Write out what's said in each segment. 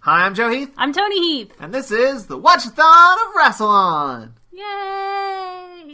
Hi, I'm Joe Heath. I'm Toni Heath. And this is the Watch-A-Thon of Rassilon. Yay!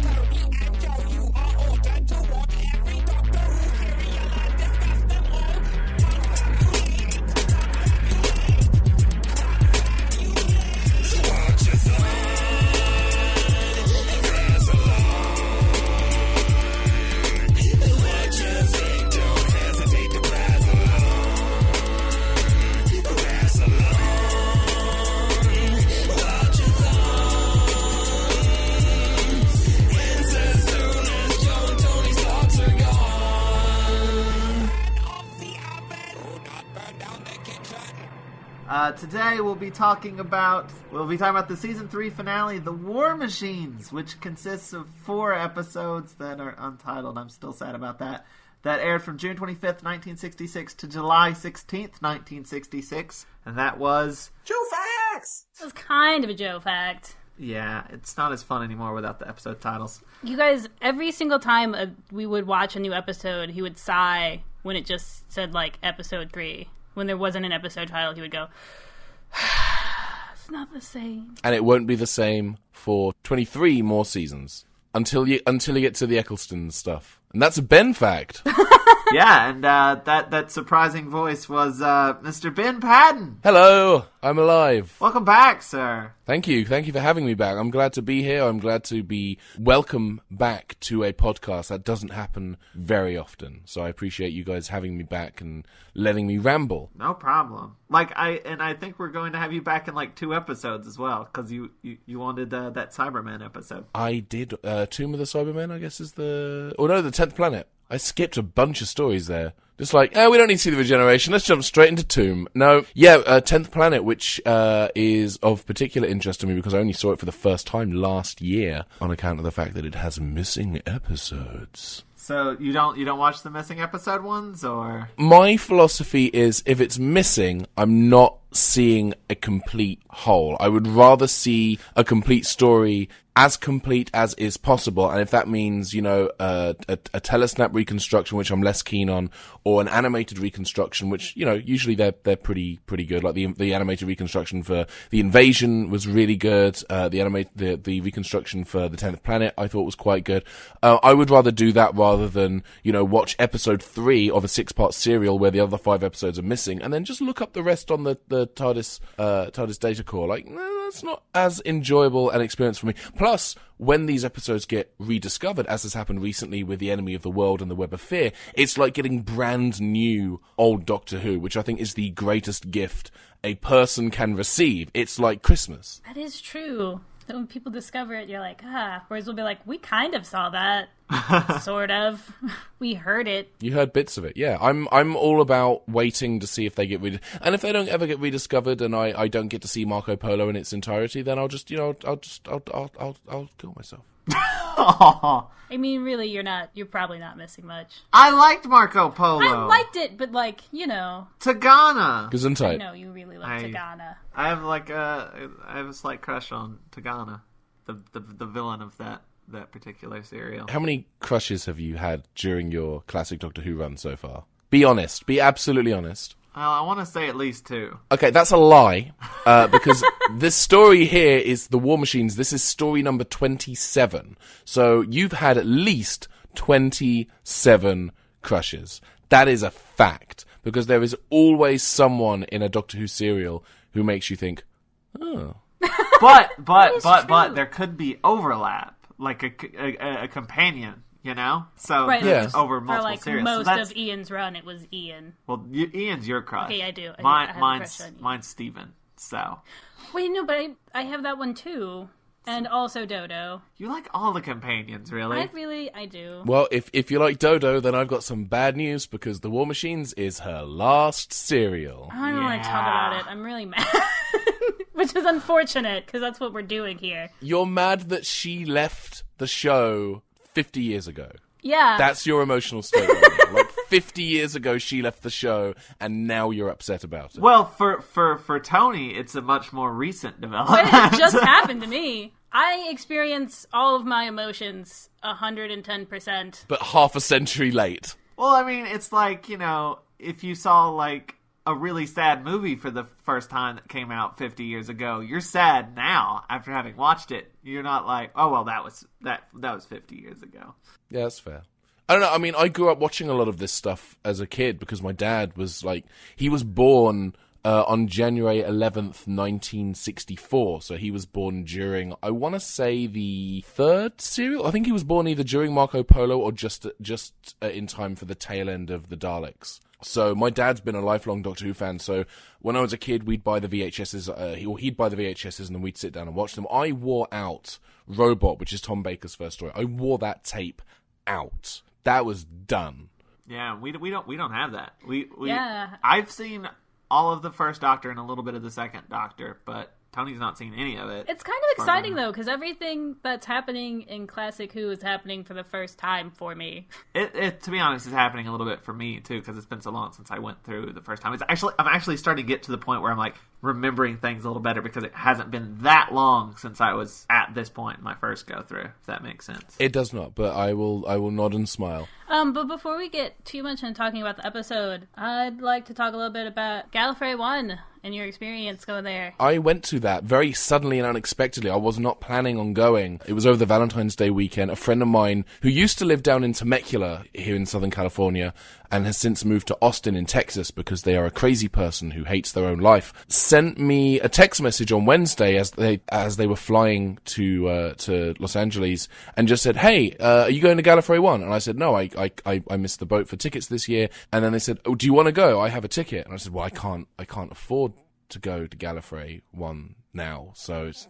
Today we'll be talking about the season 3 finale, The War Machines, which consists of 4 episodes that are untitled. I'm still sad about that. That aired from June 25th, 1966 to July 16th, 1966. And that was Joe Facts! It was kind of a Joe fact. Yeah, it's not as fun anymore without the episode titles. You guys, every single time we would watch a new episode, he would sigh when it just said, like, episode 3. When there wasn't an episode title, he would go, it's not the same. And it won't be the same for 23 more seasons until you get to the Eccleston stuff. And that's a Ben fact. Yeah, and that surprising voice was Mr. Ben Paddon. Hello, I'm alive. Welcome back, sir. Thank you for having me back. I'm glad to be here. I'm glad to be welcome back to a podcast that doesn't happen very often. So I appreciate you guys having me back and letting me ramble. No problem. I think we're going to have you back in like 2 episodes as well, because you wanted that Cyberman episode. I did. Tomb of the Cybermen, I guess is the 10th Planet. I skipped a bunch of stories there. Just like, we don't need to see the regeneration. Let's jump straight into Tomb. No, yeah, 10th Planet, which is of particular interest to me because I only saw it for the first time last year on account of the fact that it has missing episodes. So you don't watch the missing episode ones, or? My philosophy is if it's missing, I'm not seeing a complete whole. I would rather see a complete story as complete as is possible, and if that means, a telesnap reconstruction, which I'm less keen on, or an animated reconstruction, which, usually they're pretty good. Like the animated reconstruction for The Invasion was really good. The reconstruction for the 10th Planet I thought was quite good. I would rather do that rather than, watch episode 3 of a 6-part serial where the other 5 episodes are missing, and then just look up the rest on the TARDIS data core. Like, no, that's not as enjoyable an experience for me. Plus, when these episodes get rediscovered, as has happened recently with The Enemy of the World and The Web of Fear, it's like getting brand new old Doctor Who, which I think is the greatest gift a person can receive. It's like Christmas. That is true. When people discover it, you're like, Whereas we'll be like, we kind of saw that. Sort of. We heard it. You heard bits of it, yeah. I'm all about waiting to see if they get and if they don't ever get rediscovered, and I don't get to see Marco Polo in its entirety, then I'll kill myself. I mean, really, you're probably not missing much. I liked Marco Polo. I liked it, but Tagana. Gesundheit. I know you really love Tagana. I have a slight crush on Tagana, the villain of that particular serial. How many crushes have you had during your classic Doctor Who run so far? Be honest. Be absolutely honest. I want to say at least 2. Okay, that's a lie, because this story here is The War Machines. This is story number 27. So you've had at least 27 crushes. That is a fact, because there is always someone in a Doctor Who serial who makes you think, oh. But there could be overlap, like a companion. So right, yes. Over multiple for like series. Most so of Ian's run, it was Ian. Well, Ian's your crush. Okay, I do. I have a crush on Ian. Mine's Steven. So. Wait, no, but I have that one too, and also Dodo. You like all the companions, really? I do. Well, if you like Dodo, then I've got some bad news, because The War Machines is her last serial. I don't want to talk about it. I'm really mad. Which is unfortunate, because that's what we're doing here. You're mad that she left the show 50 years ago. Yeah. That's your emotional state right now. Like 50 years ago she left the show, and now you're upset about it. Well, for Toni, it's a much more recent development. But it just happened to me. I experience all of my emotions 110%. But half a century late. Well, I mean, it's like, if you saw, like, a really sad movie for the first time that came out 50 years ago, you're sad now after having watched it. You're not like, oh, well, that was 50 years ago. Yeah, that's fair. I don't know. I mean, I grew up watching a lot of this stuff as a kid because my dad was like, he was born on January 11th, 1964. So he was born during, I want to say, the third serial. I think he was born either during Marco Polo or just in time for the tail end of the Daleks. So my dad's been a lifelong Doctor Who fan. So when I was a kid, we'd buy the VHSs. He'd buy the VHSs, and then we'd sit down and watch them. I wore out Robot, which is Tom Baker's first story. I wore that tape out. That was done. Yeah, we don't have that. Yeah. I've seen all of the first Doctor and a little bit of the second Doctor, but Tony's not seen any of it. It's kind of exciting, though, because everything that's happening in Classic Who is happening for the first time for me. It to be honest, is happening a little bit for me, too, because it's been so long since I went through the first time. I'm actually starting to get to the point where I'm, like, remembering things a little better because it hasn't been that long since I was at this point in my first go-through, if that makes sense. It does not, but I will nod and smile. But before we get too much into talking about the episode, I'd like to talk a little bit about Gallifrey 1 and your experience going there. I went to that very suddenly and unexpectedly. I was not planning on going. It was over the Valentine's Day weekend. A friend of mine who used to live down in Temecula here in Southern California and has since moved to Austin in Texas because they are a crazy person who hates their own life, sent me a text message on Wednesday as they were flying to Los Angeles and just said, "Hey, are you going to Gallifrey 1?" And I said, "No, I missed the boat for tickets this year." And then they said, "Oh, do you want to go? I have a ticket." And I said, "Well, I can't afford to go to Gallifrey 1 now, so it's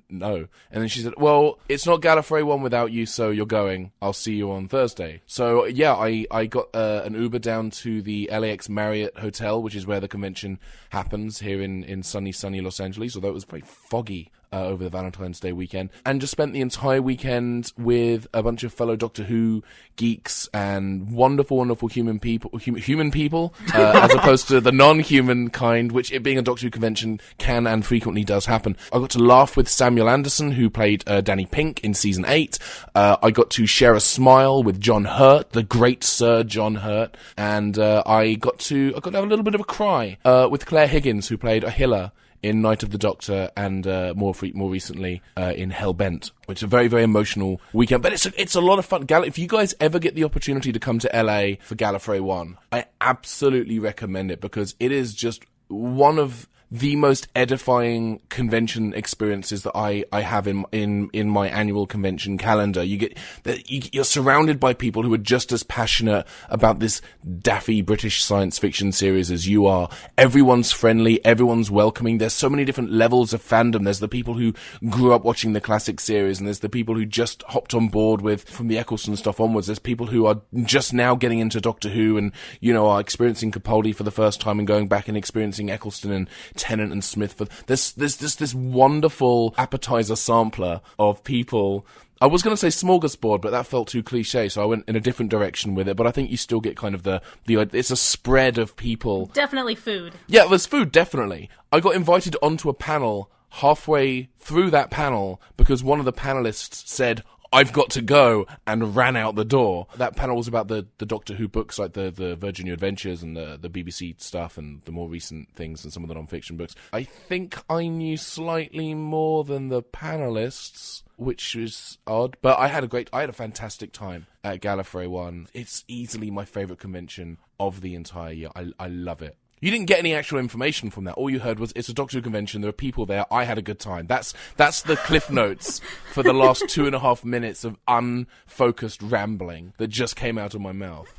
no." And then she said, "Well, it's not Gallifrey 1 without you, so you're going. I'll see you on Thursday." So yeah, I got an Uber down to the LAX Marriott Hotel, which is where the convention happens here in sunny Los Angeles, although it was very foggy over the Valentine's Day weekend, and just spent the entire weekend with a bunch of fellow Doctor Who geeks and wonderful human people, as opposed to the non-human kind, which, it being a Doctor Who convention, can and frequently does happen. I got to laugh with Samuel Anderson, who played Danny Pink in season 8. I got to share a smile with John Hurt, the great Sir John Hurt, and I got to have a little bit of a cry with Claire Higgins, who played Ahila in Night of the Doctor, and more recently in Hellbent, which is a very, very emotional weekend. But it's a lot of fun. If you guys ever get the opportunity to come to LA for Gallifrey 1, I absolutely recommend it, because it is just one of the most edifying convention experiences that I have in my annual convention calendar. You're surrounded by people who are just as passionate about this daffy British science fiction series as you are. Everyone's friendly, everyone's welcoming. There's so many different levels of fandom. There's the people who grew up watching the classic series, and there's the people who just hopped on board with from the Eccleston stuff onwards. There's people who are just now getting into Doctor Who and, are experiencing Capaldi for the first time and going back and experiencing Eccleston and Tennant and Smith. There's this wonderful appetizer sampler of people. I was going to say smorgasbord, but that felt too cliche, so I went in a different direction with it. But I think you still get kind of the it's a spread of people. Definitely food. Yeah, there's food, definitely. I got invited onto a panel halfway through that panel because one of the panelists said, "I've got to go," and ran out the door. That panel was about the Doctor Who books, like the Virgin New Adventures and the BBC stuff and the more recent things and some of the non-fiction books. I think I knew slightly more than the panelists, which was odd. But I had a fantastic time at Gallifrey 1. It's easily my favourite convention of the entire year. I love it. You didn't get any actual information from that. All you heard was, it's a Doctor Who convention, there are people there, I had a good time. That's the cliff notes for the last 2.5 minutes of unfocused rambling that just came out of my mouth.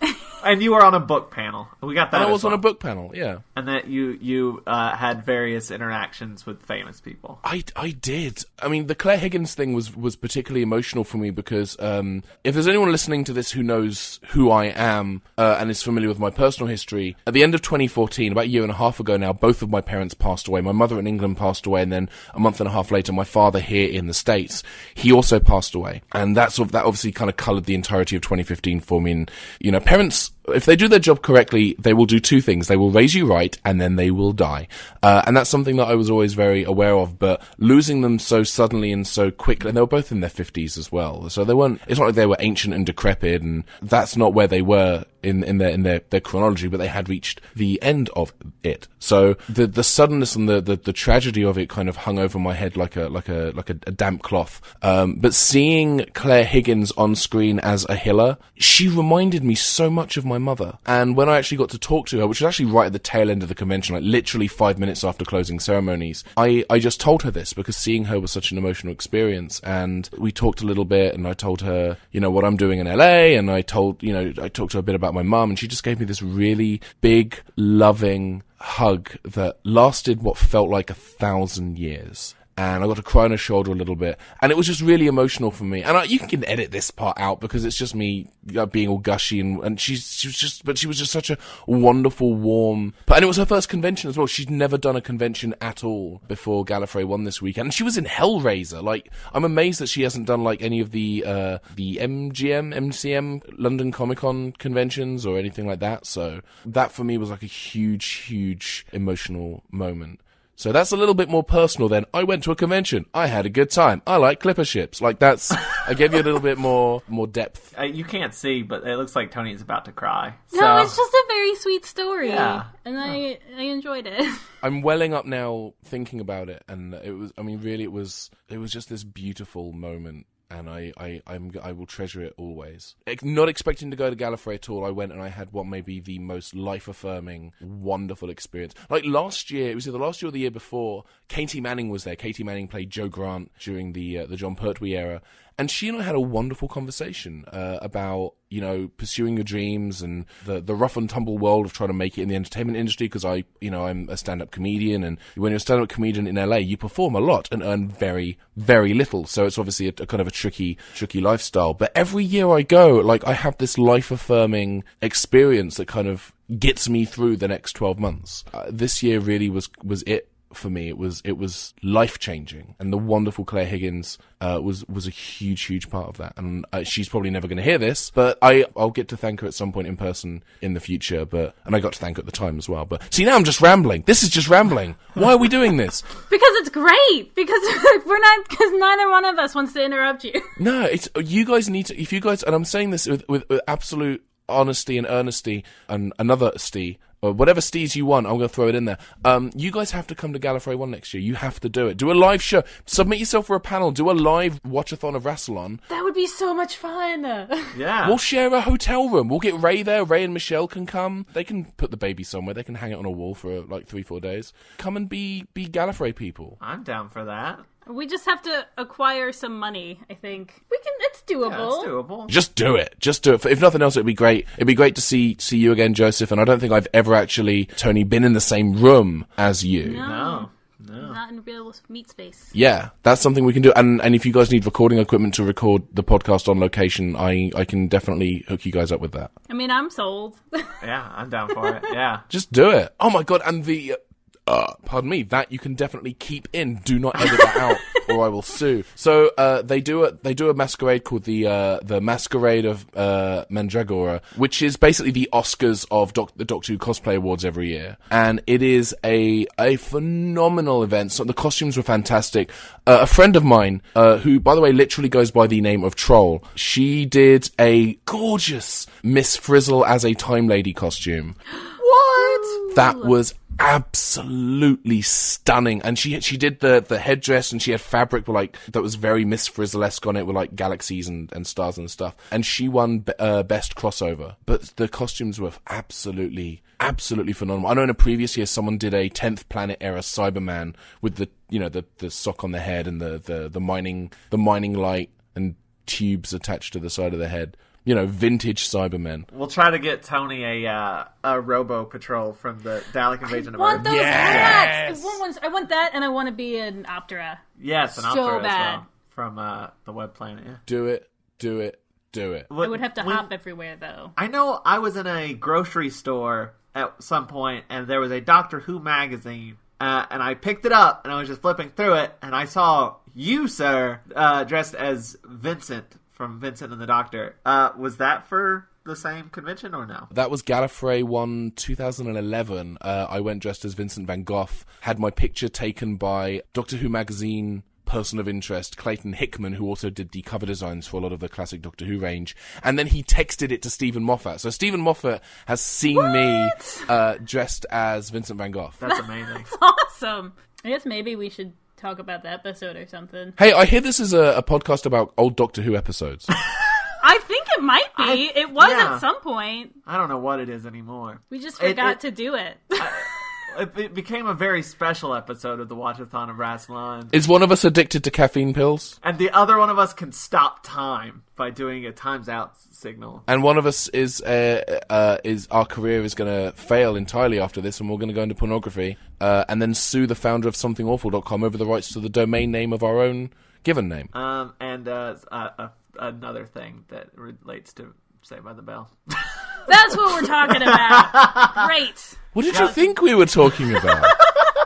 And you were on a book panel. We got that. And I was on a book panel, yeah. And that you had various interactions with famous people. I did. I mean, the Claire Higgins thing was particularly emotional for me because if there's anyone listening to this who knows who I am and is familiar with my personal history, at the end of 2014, about a year and a half ago now, both of my parents passed away. My mother in England passed away, and then a month and a half later, my father here in the States, he also passed away. And that obviously kind of coloured the entirety of 2015 for me. And, parents, if they do their job correctly, they will do two things. They will raise you right, and then they will die. And that's something that I was always very aware of, but losing them so suddenly and so quickly, and they were both in their 50s as well, so it's not like they were ancient and decrepit, and that's not where they were in their chronology, but they had reached the end of it. So the suddenness and the tragedy of it kind of hung over my head like a damp cloth. But seeing Claire Higgins on screen as Ahila, she reminded me so much of my mother. And when I actually got to talk to her, which was actually right at the tail end of the convention, like literally 5 minutes after closing ceremonies, I just told her this because seeing her was such an emotional experience. And we talked a little bit, and I told her, what I'm doing in LA, and I talked to her a bit about my mum, and she just gave me this really big, loving hug that lasted what felt like 1,000 years. And I got to cry on her shoulder a little bit, and it was just really emotional for me. And you can edit this part out because it's just me being all gushy, and she was just such a wonderful, warm. And it was her first convention as well. She'd never done a convention at all before Gallifrey won this weekend. And she was in Hellraiser. Like, I'm amazed that she hasn't done like any of the MCM London Comic Con conventions or anything like that. So that for me was like a huge, huge emotional moment. So that's a little bit more personal than, I went to a convention, I had a good time, I like clipper ships. Like, that's, I gave you a little bit more depth. You can't see, but it looks like Toni is about to cry. No, it's just a very sweet story. Yeah. And I enjoyed it. I'm welling up now thinking about it, and it was just this beautiful moment. And I will treasure it always. Not expecting to go to Gallifrey at all, I went and I had what may be the most life-affirming, wonderful experience. Like last year, it was either last year or the year before, Katie Manning was there. Katie Manning played Jo Grant during the Jon Pertwee era. And she and I had a wonderful conversation about, pursuing your dreams and the rough and tumble world of trying to make it in the entertainment industry, because I'm a stand-up comedian, and when you're a stand-up comedian in LA, you perform a lot and earn very, very little. So it's obviously a kind of a tricky lifestyle. But every year I go, like, I have this life-affirming experience that kind of gets me through the next 12 months. This year really was it. For me, it was life-changing, and the wonderful Claire Higgins was a huge part of that. And she's probably never going to hear this, but I'll get to thank her at some point in person in the future. And I got to thank her at the time as well. But see, now I'm just rambling. This is just rambling. Why are we doing this? Because it's great. Because because neither one of us wants to interrupt you. No, it's you guys need to. If you guys, and I'm saying this with absolute honesty and earnesty and another Stee, or whatever Stees you want, I'm going to throw it in there. You guys have to come to Gallifrey 1 next year. You have to do it. Do a live show. Submit yourself for a panel. Do a live Watch-A-Thon of Rassilon. That would be so much fun. Yeah. We'll share a hotel room. We'll get Ray there. Ray and Michelle can come. They can put the baby somewhere. They can hang it on a wall for like 3-4 days. Come and be Gallifrey people. I'm down for that. We just have to acquire some money, I think. It's doable. Yeah, it's doable. Just do it. If nothing else, it'd be great. It'd be great to see you again, Joseph. And I don't think I've ever actually, Toni, been in the same room as you. No. Not in real meat space. Yeah, that's something we can do. And if you guys need recording equipment to record the podcast on location, I can definitely hook you guys up with that. I mean, I'm sold. Yeah, I'm down for it. Yeah. Just do it. Oh my God. And the... pardon me, that you can definitely keep in. Do not edit that out, or I will sue. So they do a masquerade called the Masquerade of Mandragora, which is basically the Oscars of the Doctor Who Cosplay Awards every year, and it is a phenomenal event. So the costumes were fantastic. A friend of mine, who by the way literally goes by the name of Troll, she did a gorgeous Miss Frizzle as a Time Lady costume. What? That was absolutely stunning, and she did the headdress, and she had fabric that was very Miss Frizzle-esque on it, with like galaxies and stars and stuff, and she won best crossover. But the costumes were absolutely phenomenal. I know in a previous year someone did a 10th Planet era Cyberman with the sock on the head and the mining light and tubes attached to the side of the head. Vintage Cybermen. We'll try to get Toni a Robo Patrol from the Dalek Invasion of I want Earth. those Yes! I want that, and I want to be an Optera. Yes, an So Optera bad. as well. From the Web Planet, yeah. Do it. I would have to hop everywhere, though. I know I was in a grocery store at some point, and there was a Doctor Who magazine, and I picked it up, and I was just flipping through it, and I saw you, sir, dressed as Vincent from Vincent and the Doctor. Was that for the same convention or no? That was Gallifrey 1 2011. I went dressed as Vincent van Gogh, had my picture taken by Doctor Who magazine person of interest, Clayton Hickman, who also did the cover designs for a lot of the classic Doctor Who range. And then he texted it to Stephen Moffat. So Stephen Moffat has seen me dressed as Vincent van Gogh. That's amazing. That's awesome. I guess maybe we should talk about the episode or something. Hey, I hear this is a podcast about old Doctor Who episodes. I think it might be. It was at some point. I don't know what it is anymore. We just forgot to do it. It became a very special episode of the Watch-A-Thon of Rassilon. Is one of us addicted to caffeine pills? And the other one of us can stop time by doing a times out signal. And one of us is our career is going to fail entirely after this, and we're going to go into pornography, and then sue the founder of somethingawful.com over the rights to the domain name of our own given name. And another thing that relates to Saved by the Bell. That's what we're talking about. Great. What did you think we were talking about?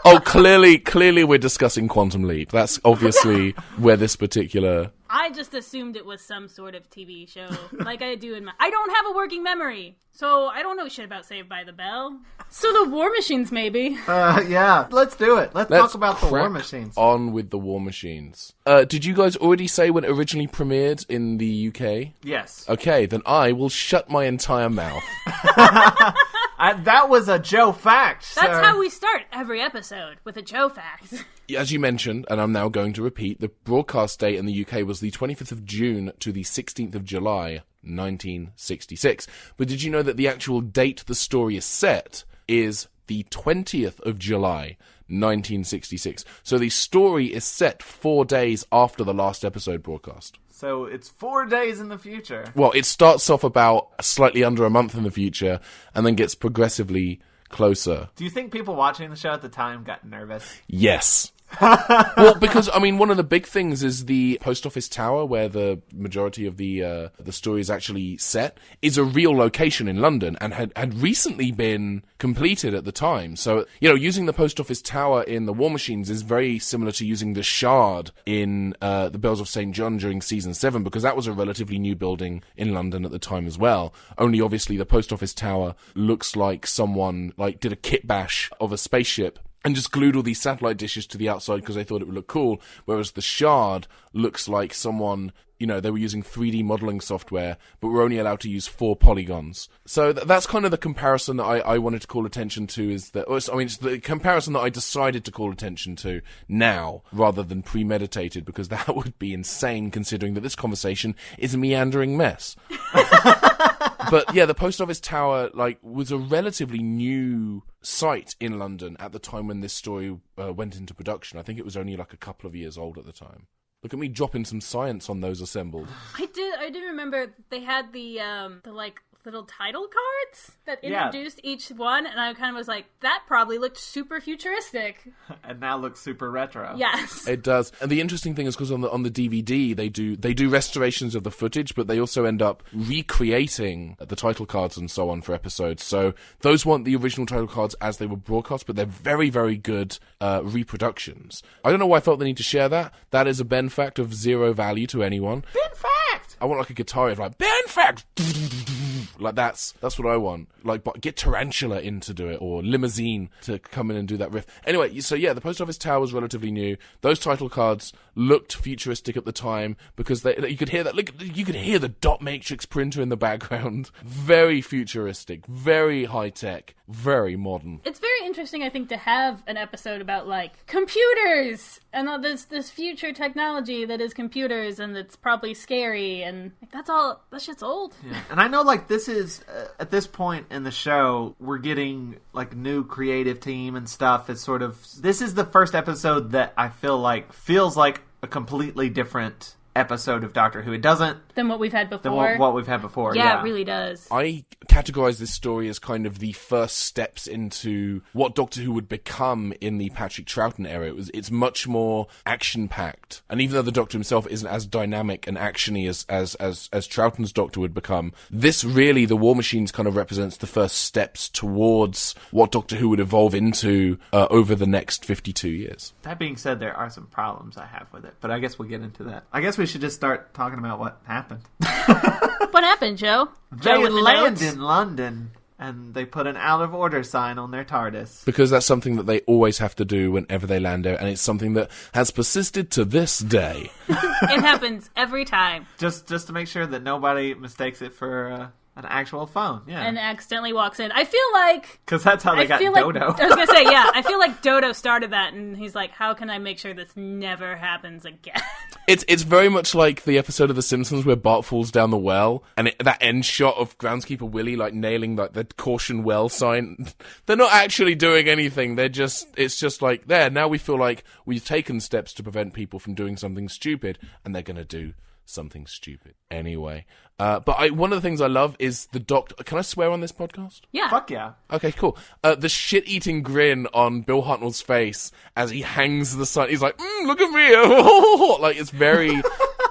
Oh, clearly we're discussing Quantum Leap. That's obviously where this particular... I just assumed it was some sort of TV show, like I do in my... I don't have a working memory, so I don't know shit about Saved by the Bell. So the War Machines, maybe. Yeah, let's do it. Let's talk about the War Machines. On with the War Machines. Did you guys already say when it originally premiered in the UK? Yes. Okay, then I will shut my entire mouth. That was a Joe fact. That's how we start every episode, with a Joe fact. As you mentioned, and I'm now going to repeat, the broadcast date in the UK was the 25th of June to the 16th of July, 1966. But did you know that the actual date the story is set is the 20th of July, 1966? So the story is set 4 days after the last episode broadcast. So it's 4 days in the future. Well, it starts off about slightly under a month in the future, and then gets progressively closer. Do you think people watching the show at the time got nervous? Yes. Well, because, I mean, one of the big things is the post office tower, where the majority of the story is actually set, is a real location in London, and had recently been completed at the time. So, using the post office tower in the War Machines is very similar to using the Shard in the Bells of St. John during season 7, because that was a relatively new building in London at the time as well. Only obviously the post office tower looks like someone did a kit bash of a spaceship and just glued all these satellite dishes to the outside because they thought it would look cool, whereas the Shard looks like someone, they were using 3D modeling software, but were only allowed to use 4 polygons. So that's kind of the comparison that I wanted to call attention to, it's the comparison that I decided to call attention to now, rather than premeditated, because that would be insane considering that this conversation is a meandering mess. But yeah, the post office tower was a relatively new site in London at the time when this story went into production. I think it was only a couple of years old at the time. Look at me dropping some science on those assembled. I did remember they had the little title cards that introduced each one, and I kind of was like, that probably looked super futuristic. And now looks super retro. Yes. It does. And the interesting thing is, because on the DVD, they do restorations of the footage, but they also end up recreating the title cards and so on for episodes. So those weren't the original title cards as they were broadcast, but they're very, very good reproductions. I don't know why I felt the need to share that. That is a Ben fact of zero value to anyone. Ben fact! I want a guitar riff Ben fact! That's what I want. Get Tarantula in to do it, or Limousine to come in and do that riff. Anyway, so yeah, the post office tower was relatively new. Those title cards looked futuristic at the time because you could hear that. You could hear the dot matrix printer in the background. Very futuristic, very high tech, very modern. It's very interesting, I think, to have an episode about computers and all this future technology that is computers, and it's probably scary, and that shit's old. Yeah. And I know this is at this point in the show we're getting new creative team and stuff. It's sort of, this is the first episode that I feel feels like a completely different episode of Doctor Who. It doesn't... Than what we've had before. What we've had before, yeah. It really does. I categorize this story as kind of the first steps into what Doctor Who would become in the Patrick Troughton era. It's much more action-packed. And even though the Doctor himself isn't as dynamic and actiony as Troughton's Doctor would become, this really, the War Machines, kind of represents the first steps towards what Doctor Who would evolve into over the next 52 years. That being said, there are some problems I have with it, but I guess we'll get into that. I guess we should just start talking about what happened. What happened, Joe? They land in London, and they put an out of order sign on their TARDIS. Because that's something that they always have to do whenever they land there, and it's something that has persisted to this day. It happens every time. Just to make sure that nobody mistakes it for an actual phone, yeah. And accidentally walks in. I feel like... Because that's how they got Dodo. I was going to say, yeah, I feel like Dodo started that, and he's like, how can I make sure this never happens again? It's very much like the episode of The Simpsons where Bart falls down the well, and that end shot of groundskeeper Willie like nailing like the caution well sign. They're not actually doing anything. It's just like, there, now we feel like we've taken steps to prevent people from doing something stupid, and they're going to do something stupid anyway. But one of the things I love is the Doctor. Can I swear on this podcast? Yeah. Fuck yeah. Okay, cool. The shit-eating grin on Bill Hartnell's face as he hangs the sign. He's like, look at me. Like, it's very...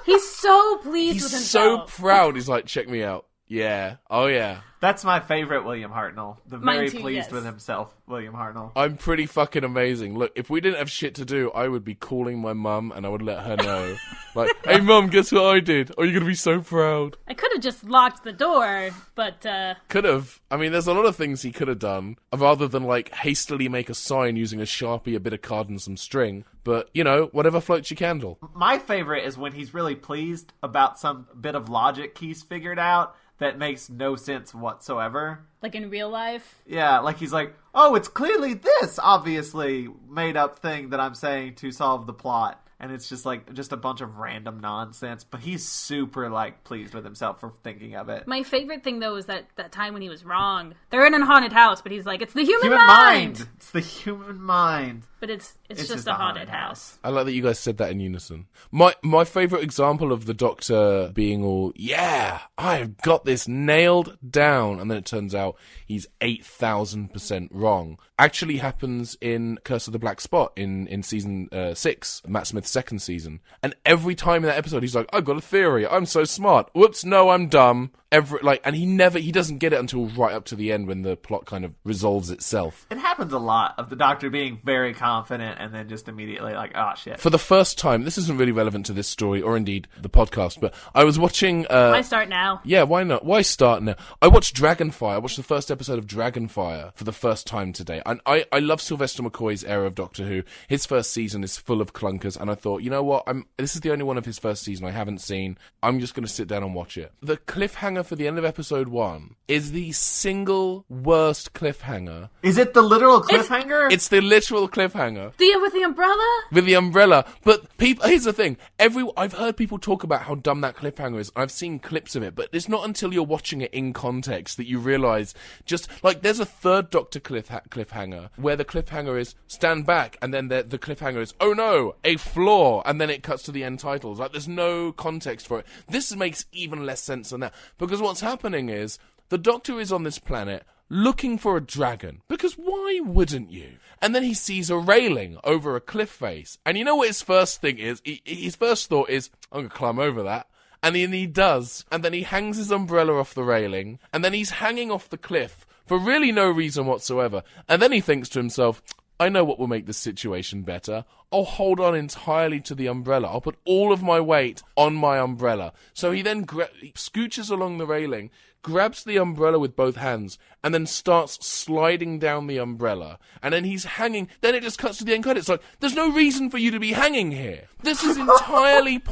He's so pleased with himself. He's so proud. He's like, check me out. Yeah. Oh, yeah. That's my favorite William Hartnell. The very too, pleased yes. with himself, William Hartnell. I'm pretty fucking amazing. Look, if we didn't have shit to do, I would be calling my mum and I would let her know. Like, hey mum, guess what I did? Oh, you're going to be so proud. I could have just locked the door, but... Could have. I mean, there's a lot of things he could have done, rather than, like, hastily make a sign using a Sharpie, a bit of card and some string. But, you know, whatever floats your candle. My favorite is when he's really pleased about some bit of logic he's figured out that makes no sense whatsoever. Like in real life? Yeah, like he's like, oh, it's clearly this obviously made up thing that I'm saying to solve the plot. And it's just like, just a bunch of random nonsense. But he's super, like, pleased with himself for thinking of it. My favorite thing, though, is that time when he was wrong. They're in a haunted house, but he's like, it's the human mind! It's the human mind. But it's just a haunted house. I like that you guys said that in unison. My favourite example of the Doctor being all, yeah, I've got this nailed down, and then it turns out he's 8,000% wrong, actually happens in Curse of the Black Spot in season 6, Matt Smith's second season. And every time in that episode, he's like, I've got a theory, I'm so smart. Whoops, no, I'm dumb. And he doesn't get it until right up to the end when the plot kind of resolves itself. It happens a lot of the Doctor being very confident and then just immediately like, oh shit. For the first time, this isn't really relevant to this story or indeed the podcast, but I was watching... Why start now? Yeah, why not? Why start now? I watched Dragonfire. I watched the first episode of Dragonfire for the first time today. And I love Sylvester McCoy's era of Doctor Who. His first season is full of clunkers, and I thought, you know what? This is the only one of his first season I haven't seen. I'm just going to sit down and watch it. The cliffhanger for the end of episode 1 is the single worst cliffhanger. Is it the literal cliffhanger? It's the literal cliffhanger. With the umbrella? With the umbrella. But here's the thing. I've heard people talk about how dumb that cliffhanger is. I've seen clips of it, but it's not until you're watching it in context that you realise just, like, there's a third Doctor cliffhanger where the cliffhanger is stand back, and then the cliffhanger is, oh no, a flaw, and then it cuts to the end titles. Like, there's no context for it. This makes even less sense than that. Because what's happening is, the Doctor is on this planet looking for a dragon. Because why wouldn't you? And then he sees a railing over a cliff face. And you know what his first thing is? His first thought is, I'm going to climb over that. And then he does. And then he hangs his umbrella off the railing. And then he's hanging off the cliff for really no reason whatsoever. And then he thinks to himself, I know what will make this situation better. I'll hold on entirely to the umbrella. I'll put all of my weight on my umbrella. So he then scooches along the railing, grabs the umbrella with both hands, and then starts sliding down the umbrella. And then he's hanging. Then it just cuts to the end credits. Like, there's no reason for you to be hanging here. This is entirely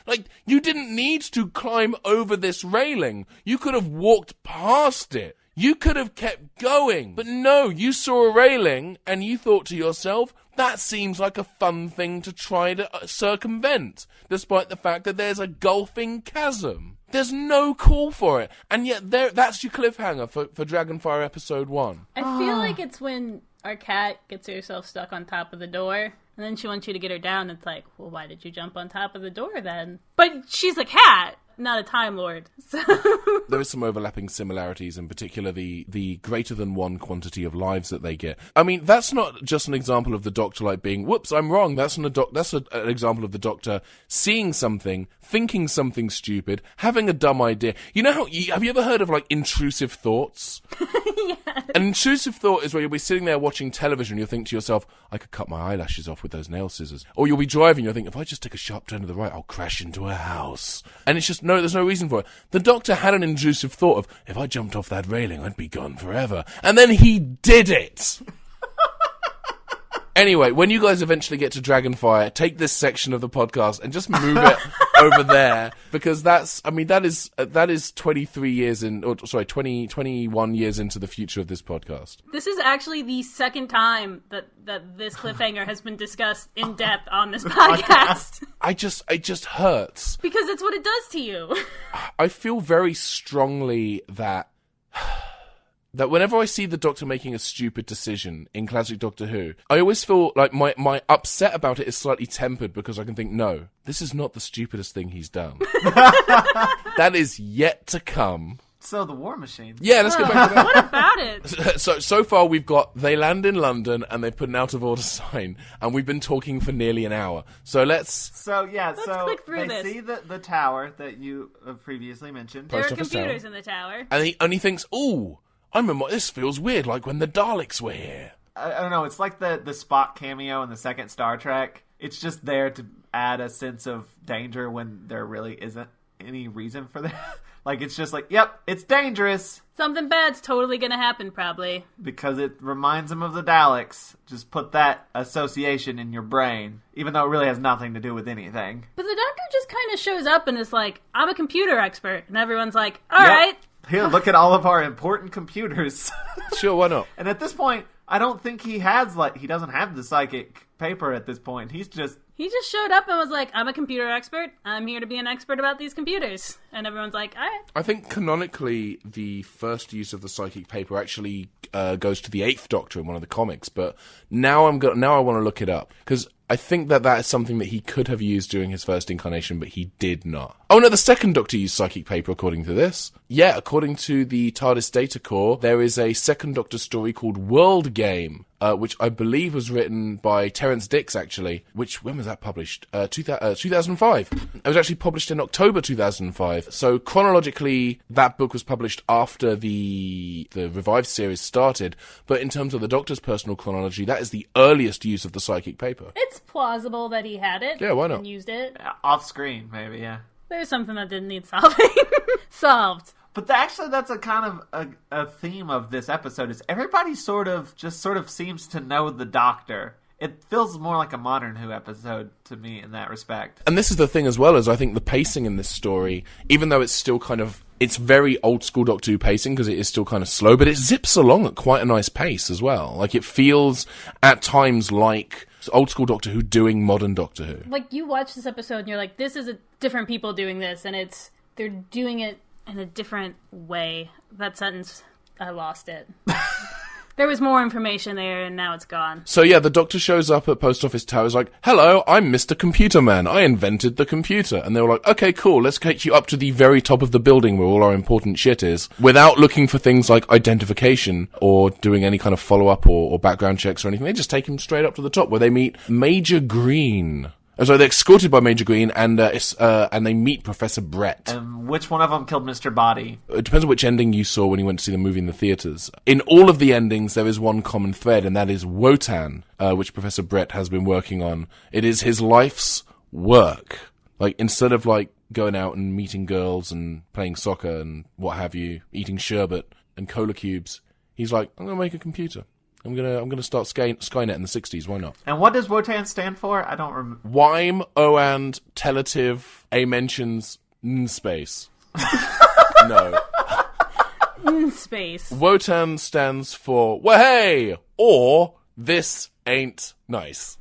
Like, you didn't need to climb over this railing. You could have walked past it. You could have kept going. But no, you saw a railing and you thought to yourself, that seems like a fun thing to try to circumvent, despite the fact that there's a gulfing chasm. There's no call for it. And yet that's your cliffhanger for Dragonfire episode 1. I feel like it's when our cat gets herself stuck on top of the door, and then she wants you to get her down. It's like, well, why did you jump on top of the door then? But she's a cat, not a Time Lord. So. There is some overlapping similarities, in particular the greater than one quantity of lives that they get. I mean, that's not just an example of the Doctor like being, whoops, I'm wrong. That's an example of the Doctor seeing something, thinking something stupid, having a dumb idea. You know have you ever heard of like intrusive thoughts? Yes. An intrusive thought is where you'll be sitting there watching television, you'll think to yourself, I could cut my eyelashes off with those nail scissors. Or you'll be driving, you'll think, if I just take a sharp turn to the right, I'll crash into a house. And it's just there's no reason for it. The Doctor had an intrusive thought of, if I jumped off that railing, I'd be gone forever. And then he did it! Anyway, when you guys eventually get to Dragonfire, take this section of the podcast and just move it over there, because that is 23 years 21 years into the future of this podcast. This is actually the second time that this cliffhanger has been discussed in depth on this podcast. It just hurts. Because it's what it does to you. I feel very strongly that whenever I see the Doctor making a stupid decision in classic Doctor Who, I always feel like my upset about it is slightly tempered, because I can think, no, this is not the stupidest thing he's done. That is yet to come. So the War Machine. Yeah, let's go back to that. What about it? So far we've got, they land in London and they put an out of order sign, and we've been talking for nearly an hour. So let's click through they this. see the tower that you previously mentioned. There are Post office computers tower. in the tower. And he thinks, ooh, I remember, this feels weird, like when the Daleks were here. I don't know, it's like the Spock cameo in the second Star Trek. It's just there to add a sense of danger when there really isn't any reason for that. Like, it's just like, yep, it's dangerous. Something bad's totally gonna happen, probably. Because it reminds them of the Daleks. Just put that association in your brain, even though it really has nothing to do with anything. But the Doctor just kind of shows up and is like, I'm a computer expert. And everyone's like, all right. Here, look at all of our important computers. Sure, why not? And at this point, I don't think he doesn't have the psychic paper at this point. He just showed up and was like, I'm a computer expert. I'm here to be an expert about these computers. And everyone's like, all right. I think canonically the first use of the psychic paper actually goes to the 8th Doctor in one of the comics, but now I want to look it up, because I think that is something that he could have used during his first incarnation, but he did not. Oh no, the 2nd Doctor used psychic paper, according to this. Yeah, according to the TARDIS data core, there is a 2nd Doctor story called World Game, which I believe was written by Terence Dix, actually. When was that published? 2005. It was actually published in October 2005. So chronologically, that book was published after the revived series started. But in terms of the Doctor's personal chronology, that is the earliest use of the psychic paper. It's plausible that he had it. Yeah, why not? And used it. off screen, maybe, yeah. There's something that didn't need solving. Solved. But actually, that's a kind of a theme of this episode, is everybody sort of seems to know the Doctor. It feels more like a modern Who episode to me in that respect. And this is the thing as well, as I think the pacing in this story, even though it's still it's very old school Doctor Who pacing, because it is still kind of slow, but it zips along at quite a nice pace as well. Like, it feels at times like old school Doctor Who doing modern Doctor Who. Like, you watch this episode and you're like, this is different people doing this, and they're doing it in a different way. That sentence, I lost it. There was more information there, and now it's gone. So yeah, the Doctor shows up at Post Office Tower, is like, hello, I'm Mr. Computer Man. I invented the computer. And they were like, okay, cool, let's take you up to the very top of the building where all our important shit is, without looking for things like identification or doing any kind of follow-up or background checks or anything. They just take him straight up to the top, where they meet Major Green. So they're escorted by Major Green, and they meet Professor Brett. And which one of them killed Mr. Body? It depends on which ending you saw when you went to see the movie in the theatres. In all of the endings, there is one common thread, and that is Wotan, which Professor Brett has been working on. It is his life's work. Like, instead of, like, going out and meeting girls and playing soccer and what have you, eating sherbet and cola cubes, he's like, I'm going to make a computer. I'm gonna start Skynet in the 60s, why not? And what does Wotan stand for? I don't remember. Wime, Oand, Telative, Amentions, Space. No. Space. Wotan stands for, Wahey! Or, this ain't nice.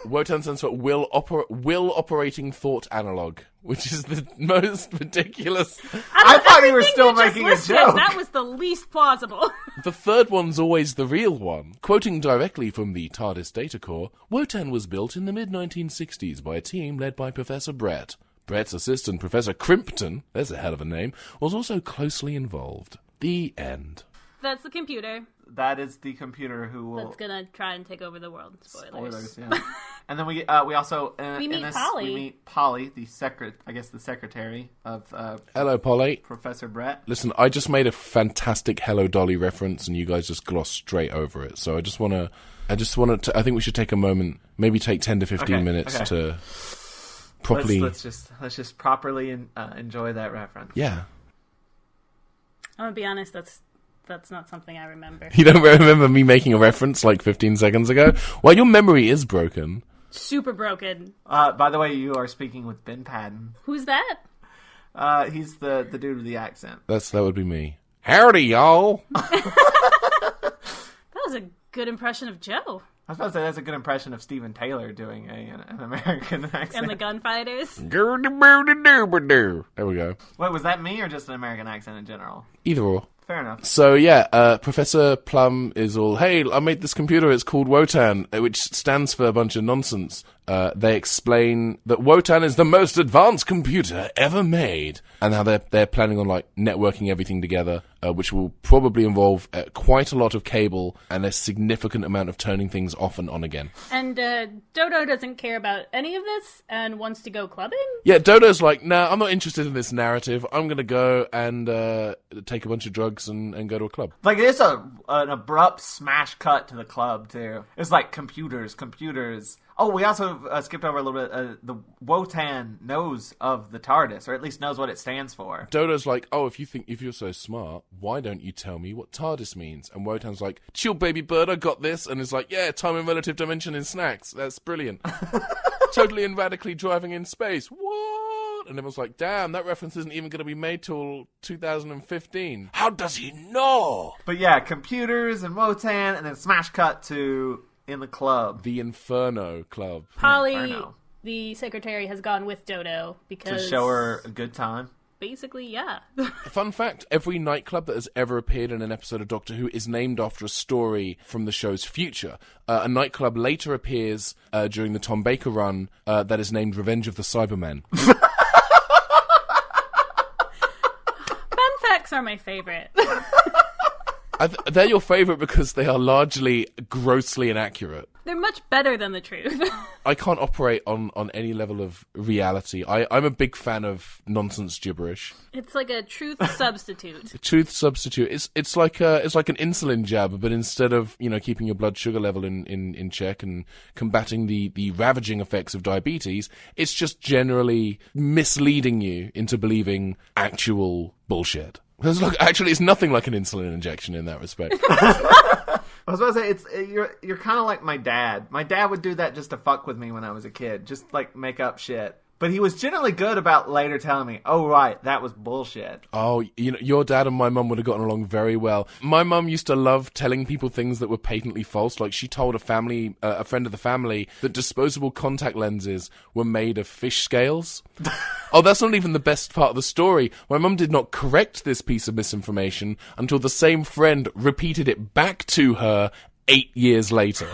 Wotan stands for Will Operating Thought Analog, which is the most ridiculous. I thought you were still making a joke. That was the least plausible. The third one's always the real one. Quoting directly from the TARDIS data core, Wotan was built in the mid-1960s by a team led by Professor Brett. Brett's assistant, Professor Crimpton, there's a hell of a name, was also closely involved. The end. That's the computer. That is the computer who will... That's gonna try and take over the world. Spoilers. Yeah. And then we also... we meet Polly. We meet Polly, the secretary of... Hello, Polly. Professor Brett. Listen, I just made a fantastic Hello Dolly reference, and you guys just glossed straight over it. So I just want to... I think we should take a moment, maybe take 10 to 15 minutes to properly. Let's just properly enjoy that reference. Yeah. I'm gonna be honest. That's not something I remember. You don't remember me making a reference like 15 seconds ago? Well, your memory is broken. Super broken. By the way, you are speaking with Ben Paddon. Who's that? He's the dude with the accent. That would be me. Howdy, y'all. That was a good impression of Joe. I was about to say that's a good impression of Steven Taylor doing an American accent. And the gunfighters. There we go. Wait, was that me or just an American accent in general? Either or. Fair enough. So yeah, Professor Plum is all, hey, I made this computer, it's called Wotan, which stands for a bunch of nonsense. They explain that Wotan is the most advanced computer ever made, and how they're planning on like networking everything together, which will probably involve quite a lot of cable and a significant amount of turning things off and on again. And Dodo doesn't care about any of this and wants to go clubbing? Yeah, Dodo's like, nah, I'm not interested in this narrative. I'm gonna go and take a bunch of drugs and go to a club. Like, it's an abrupt smash cut to the club, too. It's like computers. Oh, we also skipped over a little bit. The Wotan knows of the TARDIS, or at least knows what it stands for. Dodo's like, oh, if you're so smart, why don't you tell me what TARDIS means? And Wotan's like, chill, baby bird, I got this. And it's like, yeah, time and relative dimension in snacks. That's brilliant. Totally and radically driving in space. What? And everyone's like, damn, that reference isn't even going to be made till 2015. How does he know? But yeah, computers and Wotan, and then smash cut to in the club. The Inferno Club. Polly, Inferno. the secretary, has gone with Dodo because... To show her a good time. Basically, yeah. Fun fact, every nightclub that has ever appeared in an episode of Doctor Who is named after a story from the show's future. A nightclub later appears during the Tom Baker run that is named Revenge of the Cybermen. Fun facts are my favorite. They're your favourite because they are largely grossly inaccurate. They're much better than the truth. I can't operate on any level of reality. I'm a big fan of nonsense gibberish. It's like a truth substitute. A truth substitute. It's like an insulin jab, but instead of keeping your blood sugar level in check and combating the ravaging effects of diabetes, it's just generally misleading you into believing actual bullshit. Actually, it's nothing like an insulin injection in that respect. I was about to say, you're kind of like my dad. My dad would do that just to fuck with me when I was a kid, just like make up shit. But he was generally good about later telling me, oh, right, that was bullshit. Oh, your dad and my mum would have gotten along very well. My mum used to love telling people things that were patently false. Like, she told a friend of the family that disposable contact lenses were made of fish scales. Oh, that's not even the best part of the story. My mum did not correct this piece of misinformation until the same friend repeated it back to her 8 years later.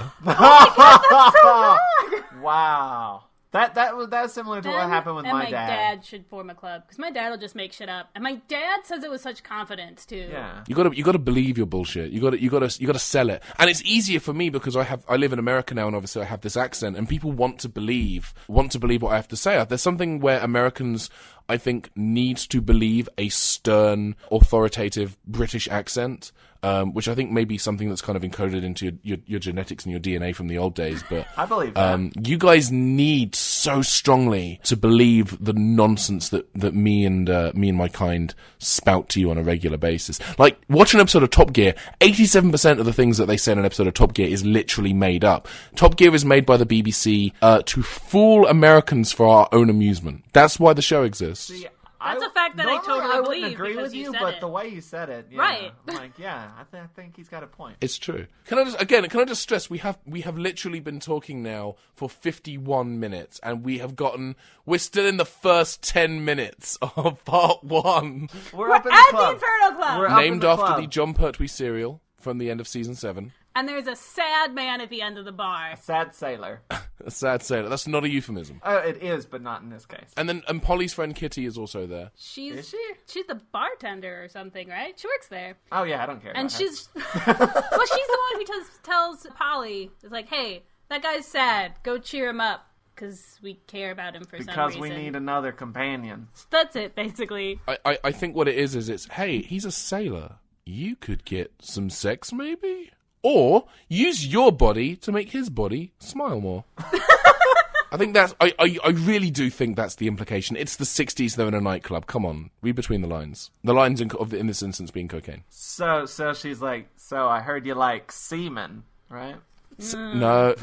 Wow. That's similar to what happened with my dad. And my dad should form a club, because my dad will just make shit up. And my dad says it with such confidence too. Yeah. You gotta believe your bullshit. You gotta sell it. And it's easier for me because I live in America now, and obviously I have this accent, and people want to believe what I have to say. There's something where Americans, I think, need to believe a stern, authoritative British accent. Which I think may be something that's kind of encoded into your genetics and your DNA from the old days. But I believe that. You guys need so strongly to believe the nonsense that me and my kind spout to you on a regular basis. Like, watch an episode of Top Gear. 87% of the things that they say in an episode of Top Gear is literally made up. Top Gear is made by the BBC to fool Americans for our own amusement. That's why the show exists. See, That's a fact that I totally I wouldn't believe agree because with you you, said but it. the way you said it, yeah, Right. I'm like, yeah, I think he's got a point. It's true. Can I just stress we have literally been talking now for 51 minutes, and we're still in the first 10 minutes of part 1. We're up in the At the club. Inferno Club! We're up in Named the after club. the John Pertwee serial from the end of season 7. And there's a sad man at the end of the bar. Sad sailor. A sad sailor. That's not a euphemism. It is, but not in this case. And Polly's friend Kitty is also there. Is she? She's the bartender or something, right? She works there. Oh yeah, I don't care. And about her. she's well, she's the one who tells Polly, it's like, hey, that guy's sad. Go cheer him up. Because we care about him for some reason. Because we need another companion. That's it, basically. I think what it is it's, hey, he's a sailor. You could get some sex, maybe? Or use your body to make his body smile more. I think that's... I really do think that's the implication. It's the 60s, though, in a nightclub. Come on. Read between the lines. The lines in this instance being cocaine. So she's like, so I heard you like semen, right? No.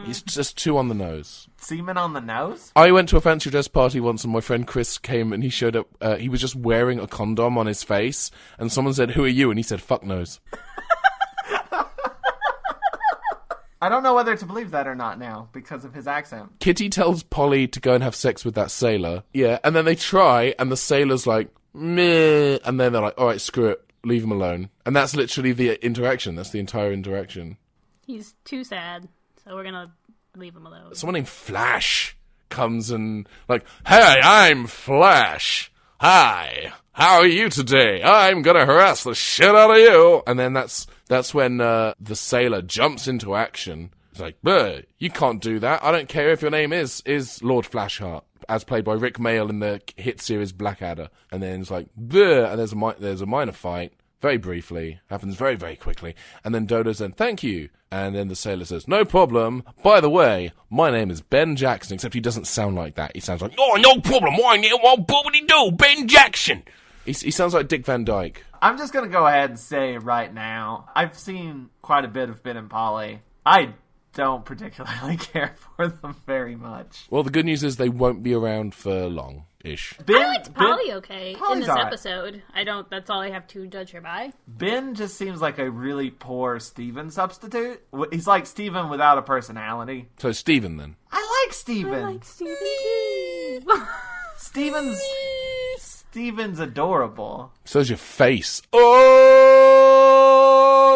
It's just too on the nose. Semen on the nose? I went to a fancy dress party once and my friend Chris came and he showed up. He was just wearing a condom on his face and someone said, "Who are you?" And he said, "Fuck nose." I don't know whether to believe that or not now because of his accent. Kitty tells Polly to go and have sex with that sailor. Yeah, and then they try and the sailor's like, meh. And then they're like, all right, screw it. Leave him alone. And that's literally the interaction. That's the entire interaction. He's too sad, so we're gonna leave him alone. Someone named Flash comes and like, "Hey, I'm Flash. Hi, how are you today? I'm gonna harass the shit out of you." And then that's when the sailor jumps into action. He's like, "You can't do that. I don't care if your name is Lord Flashheart," as played by Rick Mayall in the hit series Blackadder. And then it's like, and there's a minor fight. Very briefly, happens very, very quickly, and then Dodo says, "Thank you," and then the sailor says, "No problem. By the way, my name is Ben Jackson," except he doesn't sound like that. He sounds like, "Oh, no problem. My name, do Ben Jackson." He sounds like Dick Van Dyke. I'm just gonna go ahead and say right now, I've seen quite a bit of Ben and Polly. I don't particularly care for them very much. Well, the good news is they won't be around for long-ish. I liked Polly in this right. episode. That's all I have to judge her by. Ben just seems like a really poor Steven substitute. He's like Steven without a personality. So Steven, then. I like Steven. I like Steven too. Steven's adorable. So's your face. Oh,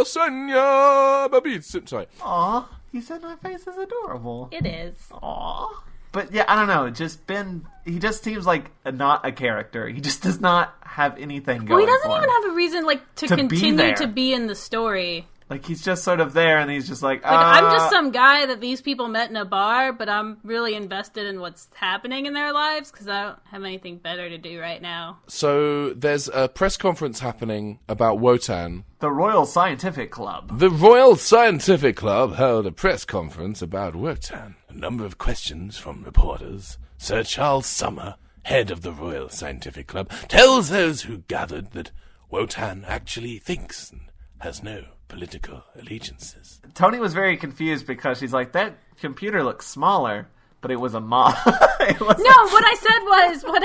Sonia, baby. Sorry. Aw, he said my face is adorable. It is. Aw. But yeah, I don't know. Just Ben, he just seems like not a character. He just does not have anything going. Well, he doesn't for even him. have a reason to be continue there. to be in the story. Like he's just sort of there, and he's just like, I'm just some guy that these people met in a bar, but I'm really invested in what's happening in their lives because I don't have anything better to do right now. So there's a press conference happening about Wotan. The Royal Scientific Club. The Royal Scientific Club held a press conference about Wotan. A number of questions from reporters. Sir Charles Summer, head of the Royal Scientific Club, tells those who gathered that Wotan actually thinks and has no political allegiances. Toni was very confused because she's like, that computer looks smaller, but it was a mod. No, what I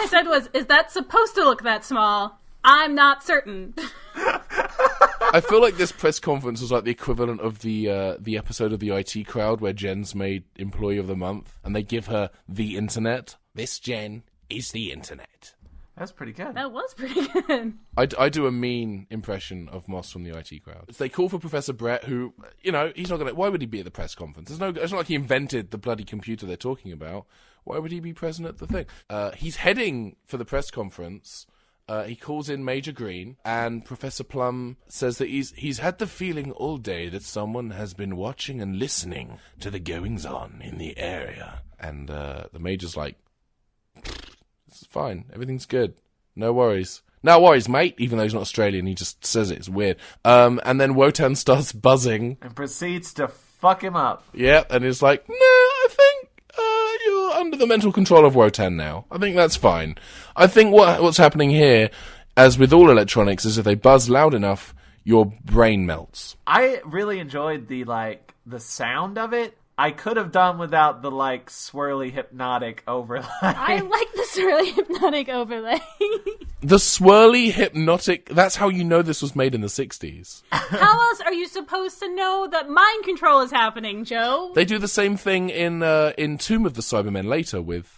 said was, is that supposed to look that small? I'm not certain. I feel like this press conference was like the equivalent of the episode of the IT Crowd where Jen's made Employee of the Month, and they give her the internet. This Jen is the internet. That's pretty good. That was pretty good. I do a mean impression of Moss from the IT Crowd. They call for Professor Brett, who, he's not going to... Why would he be at the press conference? It's not like he invented the bloody computer they're talking about. Why would he be present at the thing? He's heading for the press conference. He calls in Major Green, and Professor Plum says that he's had the feeling all day that someone has been watching and listening to the goings-on in the area. And the Major's like, it's fine, everything's good, no worries. No worries, mate. Even though he's not Australian, he just says it. It's weird. And then Wotan starts buzzing. And proceeds to fuck him up. Yeah, and he's like, no, I think you're under the mental control of Wotan now. I think that's fine. I think what's happening here, as with all electronics, is if they buzz loud enough, your brain melts. I really enjoyed the sound of it. I could have done without the, swirly hypnotic overlay. I like the swirly hypnotic overlay. The swirly hypnotic, that's how you know this was made in the 60s. How else are you supposed to know that mind control is happening, Joe? They do the same thing in Tomb of the Cybermen later with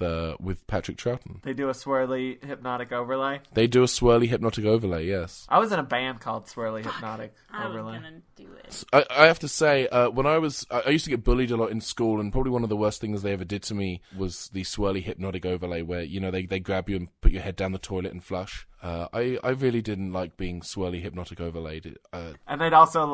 Patrick Troughton. They do a swirly hypnotic overlay? They do a swirly hypnotic overlay, yes. I was in a band called Swirly Hypnotic Overlay. I was gonna do it. I have to say, when I used to get bullied a lot in school, and probably one of the worst things they ever did to me was the swirly hypnotic overlay where, they grab you and put your head down the toilet and flush. I really didn't like being swirly hypnotic overlaid. And they'd also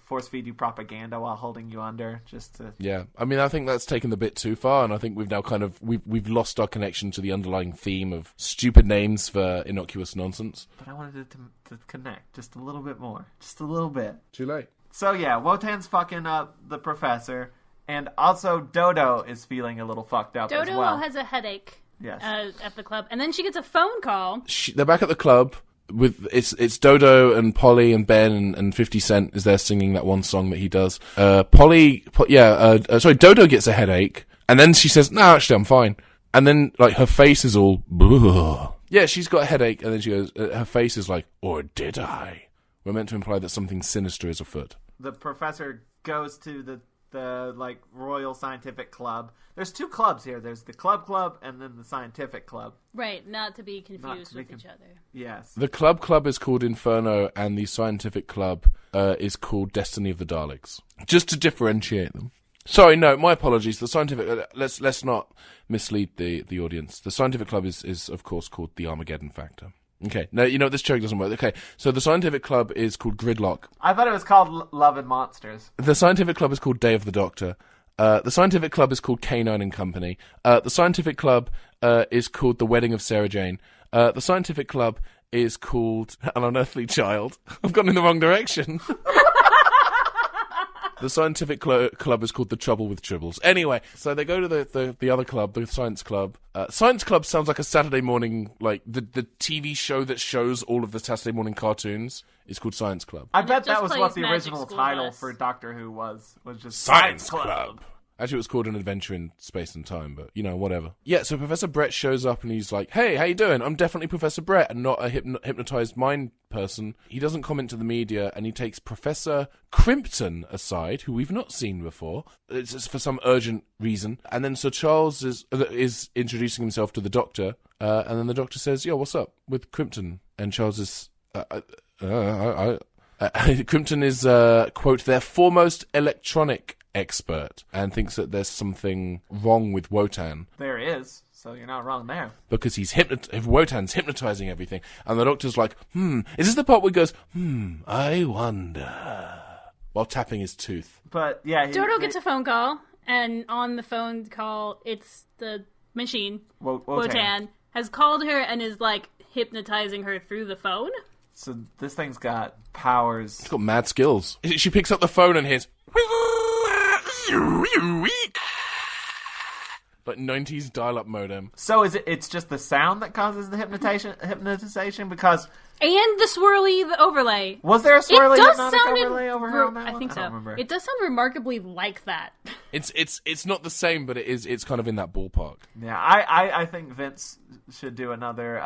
force feed you propaganda while holding you under, just to... Yeah, I mean, I think that's taken the bit too far, and I think we've now we've lost our connection to the underlying theme of stupid names for innocuous nonsense. But I wanted it to connect just a little bit more. Just a little bit. Too late. So yeah, Wotan's fucking up the professor, And also, Dodo is feeling a little fucked up as Dodo well. has a headache. Yes. At the club, and then she gets a phone call. They're back at the club with it's Dodo and Polly and Ben and 50 Cent is there singing that one song that he does. Dodo gets a headache, and then she says, "No, actually, I'm fine." And then like her face is all, bleh. Yeah, she's got a headache, and then she goes, her face is like, "Or did I?" We're meant to imply that something sinister is afoot. The professor goes to the like Royal Scientific Club. There's two clubs here. There's the club and then the scientific club. Right, not to be confused with each other. Yes. The club is called Inferno, and the scientific club is called Destiny of the Daleks. Just to differentiate them. Sorry, no, my apologies. The scientific let's not mislead the audience. The scientific club is of course called the Armageddon Factor. Okay, no, you know this joke doesn't work. Okay, so the scientific club is called Gridlock. I thought it was called Love and Monsters. The scientific club is called Day of the Doctor. The scientific club is called Canine and Company. The scientific club is called The Wedding of Sarah Jane. The scientific club is called An Unearthly Child. I've gone in the wrong direction. The scientific club is called The Trouble with Tribbles. Anyway, so they go to the other club, the Science Club. Science Club sounds like a Saturday morning, like the TV show that shows all of the Saturday morning cartoons is called Science Club. I bet that was what the Magic original School title Bus. for Doctor Who was just Science Club. Actually, it was called An Adventure in Space and Time, but, you know, whatever. Yeah, so Professor Brett shows up and he's like, "Hey, how you doing? I'm definitely Professor Brett and not a hypnotized mind person." He doesn't comment to the media, and he takes Professor Crimpton aside, who we've not seen before. It's for some urgent reason. And then Sir Charles is introducing himself to the Doctor, and then the Doctor says, "Yo, what's up with Crimpton?" And Charles is... Crimpton is, quote, "their foremost electronic expert," and thinks that there's something wrong with Wotan. There is, so you're not wrong there. Because Wotan's hypnotizing everything. And the Doctor's like, is this the part where he goes, I wonder, while tapping his tooth. But, yeah. Dodo gets a phone call, and on the phone call, it's the machine, Wotan, has called her and is, like, hypnotizing her through the phone. So this thing's got powers. It's got mad skills. She picks up the phone and hears... like 90s dial-up modem. So it's just the sound that causes the hypnotization? Because... And the swirly, the overlay. Was there a swirly hypnotic overlay over her on that I one? think so. I don't remember. It does sound remarkably like that. It's not the same, but it's kind of in that ballpark. Yeah, I think Vince should do another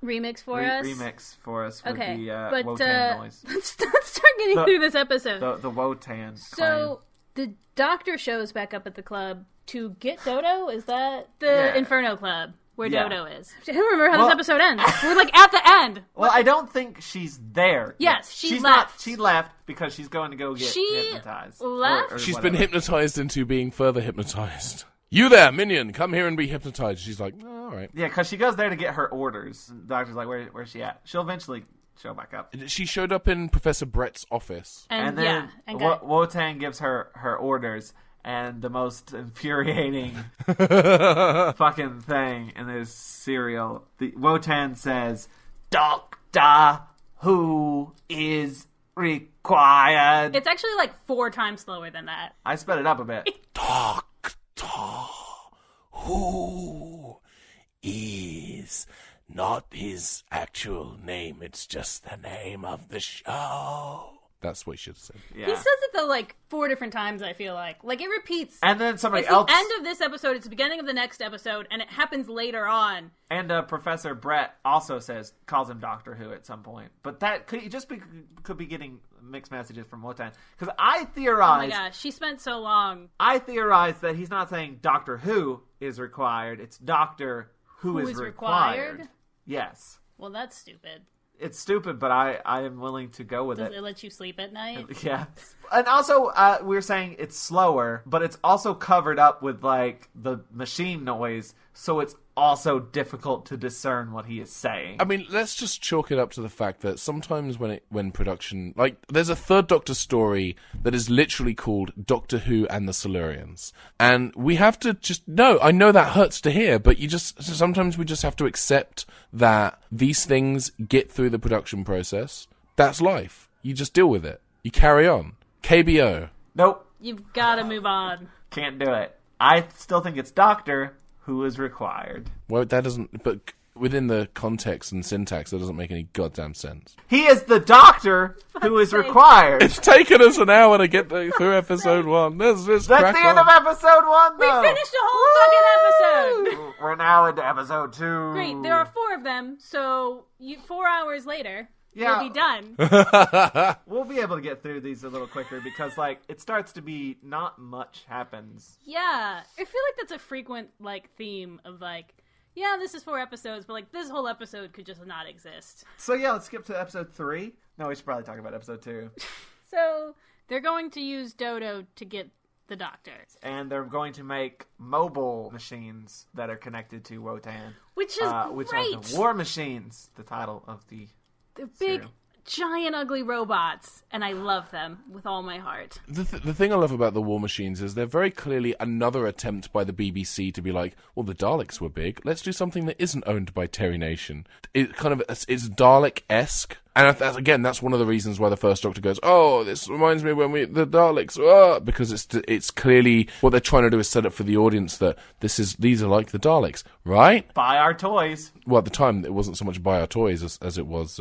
Remix for us? Remix for us with Okay, the but Wotan noise. let's start getting through this episode. The Wotan So, the Doctor shows back up at the club to get Dodo? Is that the Inferno Club? Where Dodo is. I don't remember how this episode ends. We're like at the end. Well, I don't think she's there. Yes, she's left. She left because she's going to go get hypnotized. Left? Or She's whatever. been hypnotized into being further hypnotized. "You there, minion, come here and be hypnotized." She's like, "Oh, all right." Yeah, because she goes there to get her orders. The Doctor's like, where's she at? She'll eventually show back up. She showed up in Professor Brett's office. And then Wotan gives her orders. And the most infuriating fucking thing in this serial, Wotan says, "Doctor Who is required." It's actually like 4 times slower than that. I sped it up a bit. Doctor Who is not his actual name. It's just the name of the show. That's what he should have said. Yeah. He says it though like 4 different times, I feel like. Like it repeats. And then somebody it's else... the end of this episode, it's the beginning of the next episode, and it happens later on. And Professor Brett also calls him Doctor Who at some point. But that could be getting mixed messages from Wotan. Because I theorize... Oh my gosh, she spent so long. I theorize that he's not saying Doctor Who is required. It's Doctor Who is required. Yes. Well, that's stupid. It's stupid, but I am willing to go with Does it. it let you sleep at night? Yeah. And also, we were saying it's slower, but it's also covered up with, like, the machine noise, so it's also difficult to discern what he is saying. I mean, let's just chalk it up to the fact that sometimes when production... Like, there's a Third Doctor story that is literally called Doctor Who and the Silurians. And we have to just... No, I know that hurts to hear, but sometimes we just have to accept that these things get through the production process. That's life. You just deal with it. You carry on. KBO. Nope. You've got to move on. Can't do it. I still think it's Doctor Who is required. Well, that doesn't... But within the context and syntax, that doesn't make any goddamn sense. He is the Doctor Who is required. It's taken us an hour to get through episode 1. That's the end of episode 1, though. We finished a whole fucking episode. We're now into episode 2. Great, there are 4 of them, so 4 hours later... Yeah. We'll be done. We'll be able to get through these a little quicker because, like, it starts to be not much happens. Yeah. I feel like that's a frequent, like, theme of, like, yeah, this is 4 episodes, but, like, this whole episode could just not exist. So, yeah, let's skip to episode 3. No, we should probably talk about episode 2. So, they're going to use Dodo to get the Doctor. And they're going to make mobile machines that are connected to Wotan. Which is which great. are the War Machines, the title of the... They're big, serial. giant, ugly robots, and I love them with all my heart. The thing I love about the War Machines is they're very clearly another attempt by the BBC to be like, well, the Daleks were big. Let's do something that isn't owned by Terry Nation. It's Dalek-esque. And that's one of the reasons why the First Doctor goes, oh, this reminds me when the Daleks, because it's clearly what they're trying to do is set up for the audience that these are like the Daleks, right? Buy our toys. Well, at the time, it wasn't so much buy our toys as it was,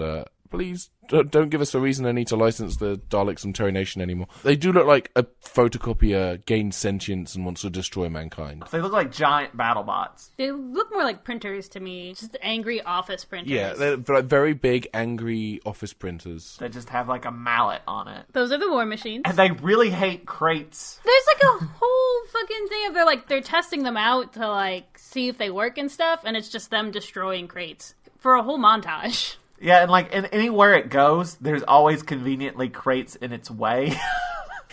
please don't give us a reason I need to license the Daleks from Terry Nation anymore. They do look like a photocopier gained sentience and wants to destroy mankind. They look like giant battle bots. They look more like printers to me, just angry office printers. Yeah, they're like very big, angry office printers. They just have like a mallet on it. Those are the War Machines. And they really hate crates. There's like a whole fucking thing of they're testing them out to like see if they work and stuff, and it's just them destroying crates for a whole montage. Yeah, and like anywhere it goes, there's always conveniently crates in its way.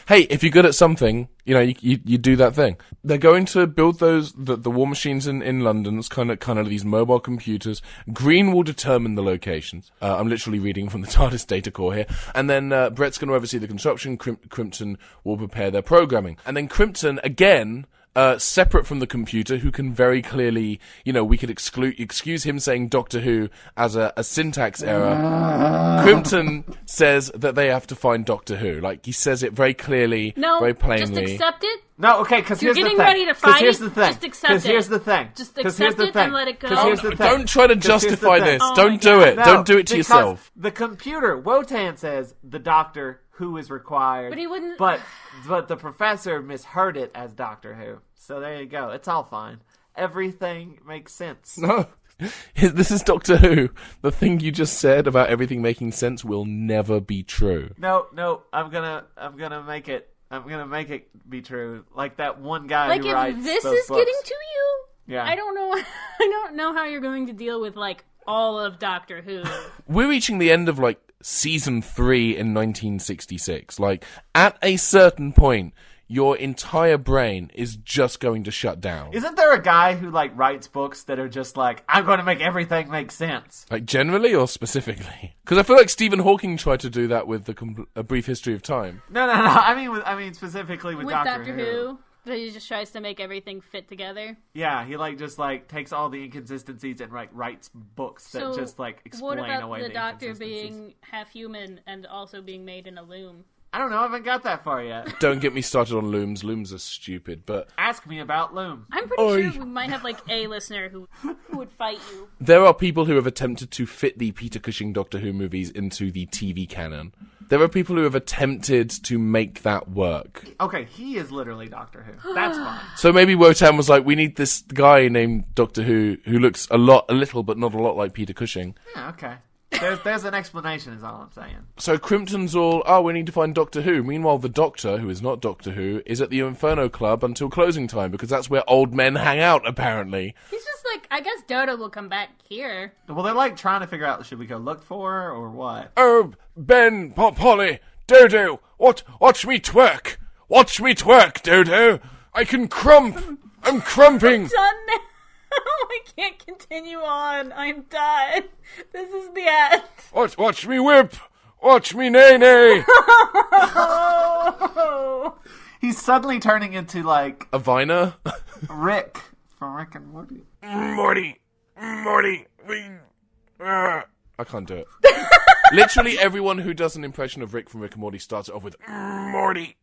Hey, if you're good at something, you do that thing. They're going to build the War Machines in London. It's kind of these mobile computers. Green will determine the locations. I'm literally reading from the TARDIS data core here. And then Brett's going to oversee the construction. Crimpton will prepare their programming. And then Crimpton, again... separate from the computer, who can very clearly, we could excuse him saying Doctor Who as a syntax error. Crimpton says that they have to find Doctor Who. Like, he says it very clearly, very plainly. Just accept it. No, okay, because here's the thing. You're getting ready to fight. Here's the thing. Just accept it. Because here's the thing. Just accept it and let it go. Don't try to justify this. Oh Don't do it. No, Don't do it to yourself. The computer, Wotan says the Doctor Who is required. But he wouldn't... But the professor misheard it as Doctor Who. So there you go. It's all fine. Everything makes sense. No. This is Doctor Who. The thing you just said about everything making sense will never be true. No, I'm gonna make it. I'm gonna make it be true. Like that one guy who writes if this those is books. getting to you, Yeah. I don't know how you're going to deal with like all of Doctor Who. We're reaching the end of like season 3 in 1966. Like, at a certain point, your entire brain is just going to shut down. Isn't there a guy who like writes books that are just like, I'm going to make everything make sense? Like, generally or specifically? Because I feel like Stephen Hawking tried to do that with A Brief History of Time. No. I mean specifically with Doctor Who. That he just tries to make everything fit together. Yeah, he just takes all the inconsistencies and writes books that just explain away the inconsistencies. What about the Doctor being half human and also being made in a loom? I don't know. I haven't got that far yet. Don't get me started on looms. Looms are stupid, but... Ask me about loom. I'm pretty sure we might have a listener who would fight you. There are people who have attempted to fit the Peter Cushing Doctor Who movies into the TV canon. There are people who have attempted to make that work. Okay, he is literally Doctor Who. That's fine. So maybe Wotan was like, we need this guy named Doctor Who looks a little, but not a lot like Peter Cushing. Yeah, okay. There's an explanation is all I'm saying. So Crimpton's all, we need to find Doctor Who. Meanwhile, the Doctor, who is not Doctor Who, is at the Inferno Club until closing time, because that's where old men hang out, apparently. He's just like, I guess Dodo will come back here. Well, they're trying to figure out, should we go look for her or what? Oh, Ben, Polly, Dodo, watch me twerk. Watch me twerk, Dodo. I can crump. I'm crumping. I'm done now. I can't continue on. I'm done. This is the end. Watch me whip. Watch me nay-nay. He's suddenly turning into a Viner. Rick from Rick and Morty. Morty. I can't do it. Literally everyone who does an impression of Rick from Rick and Morty starts it off with Morty.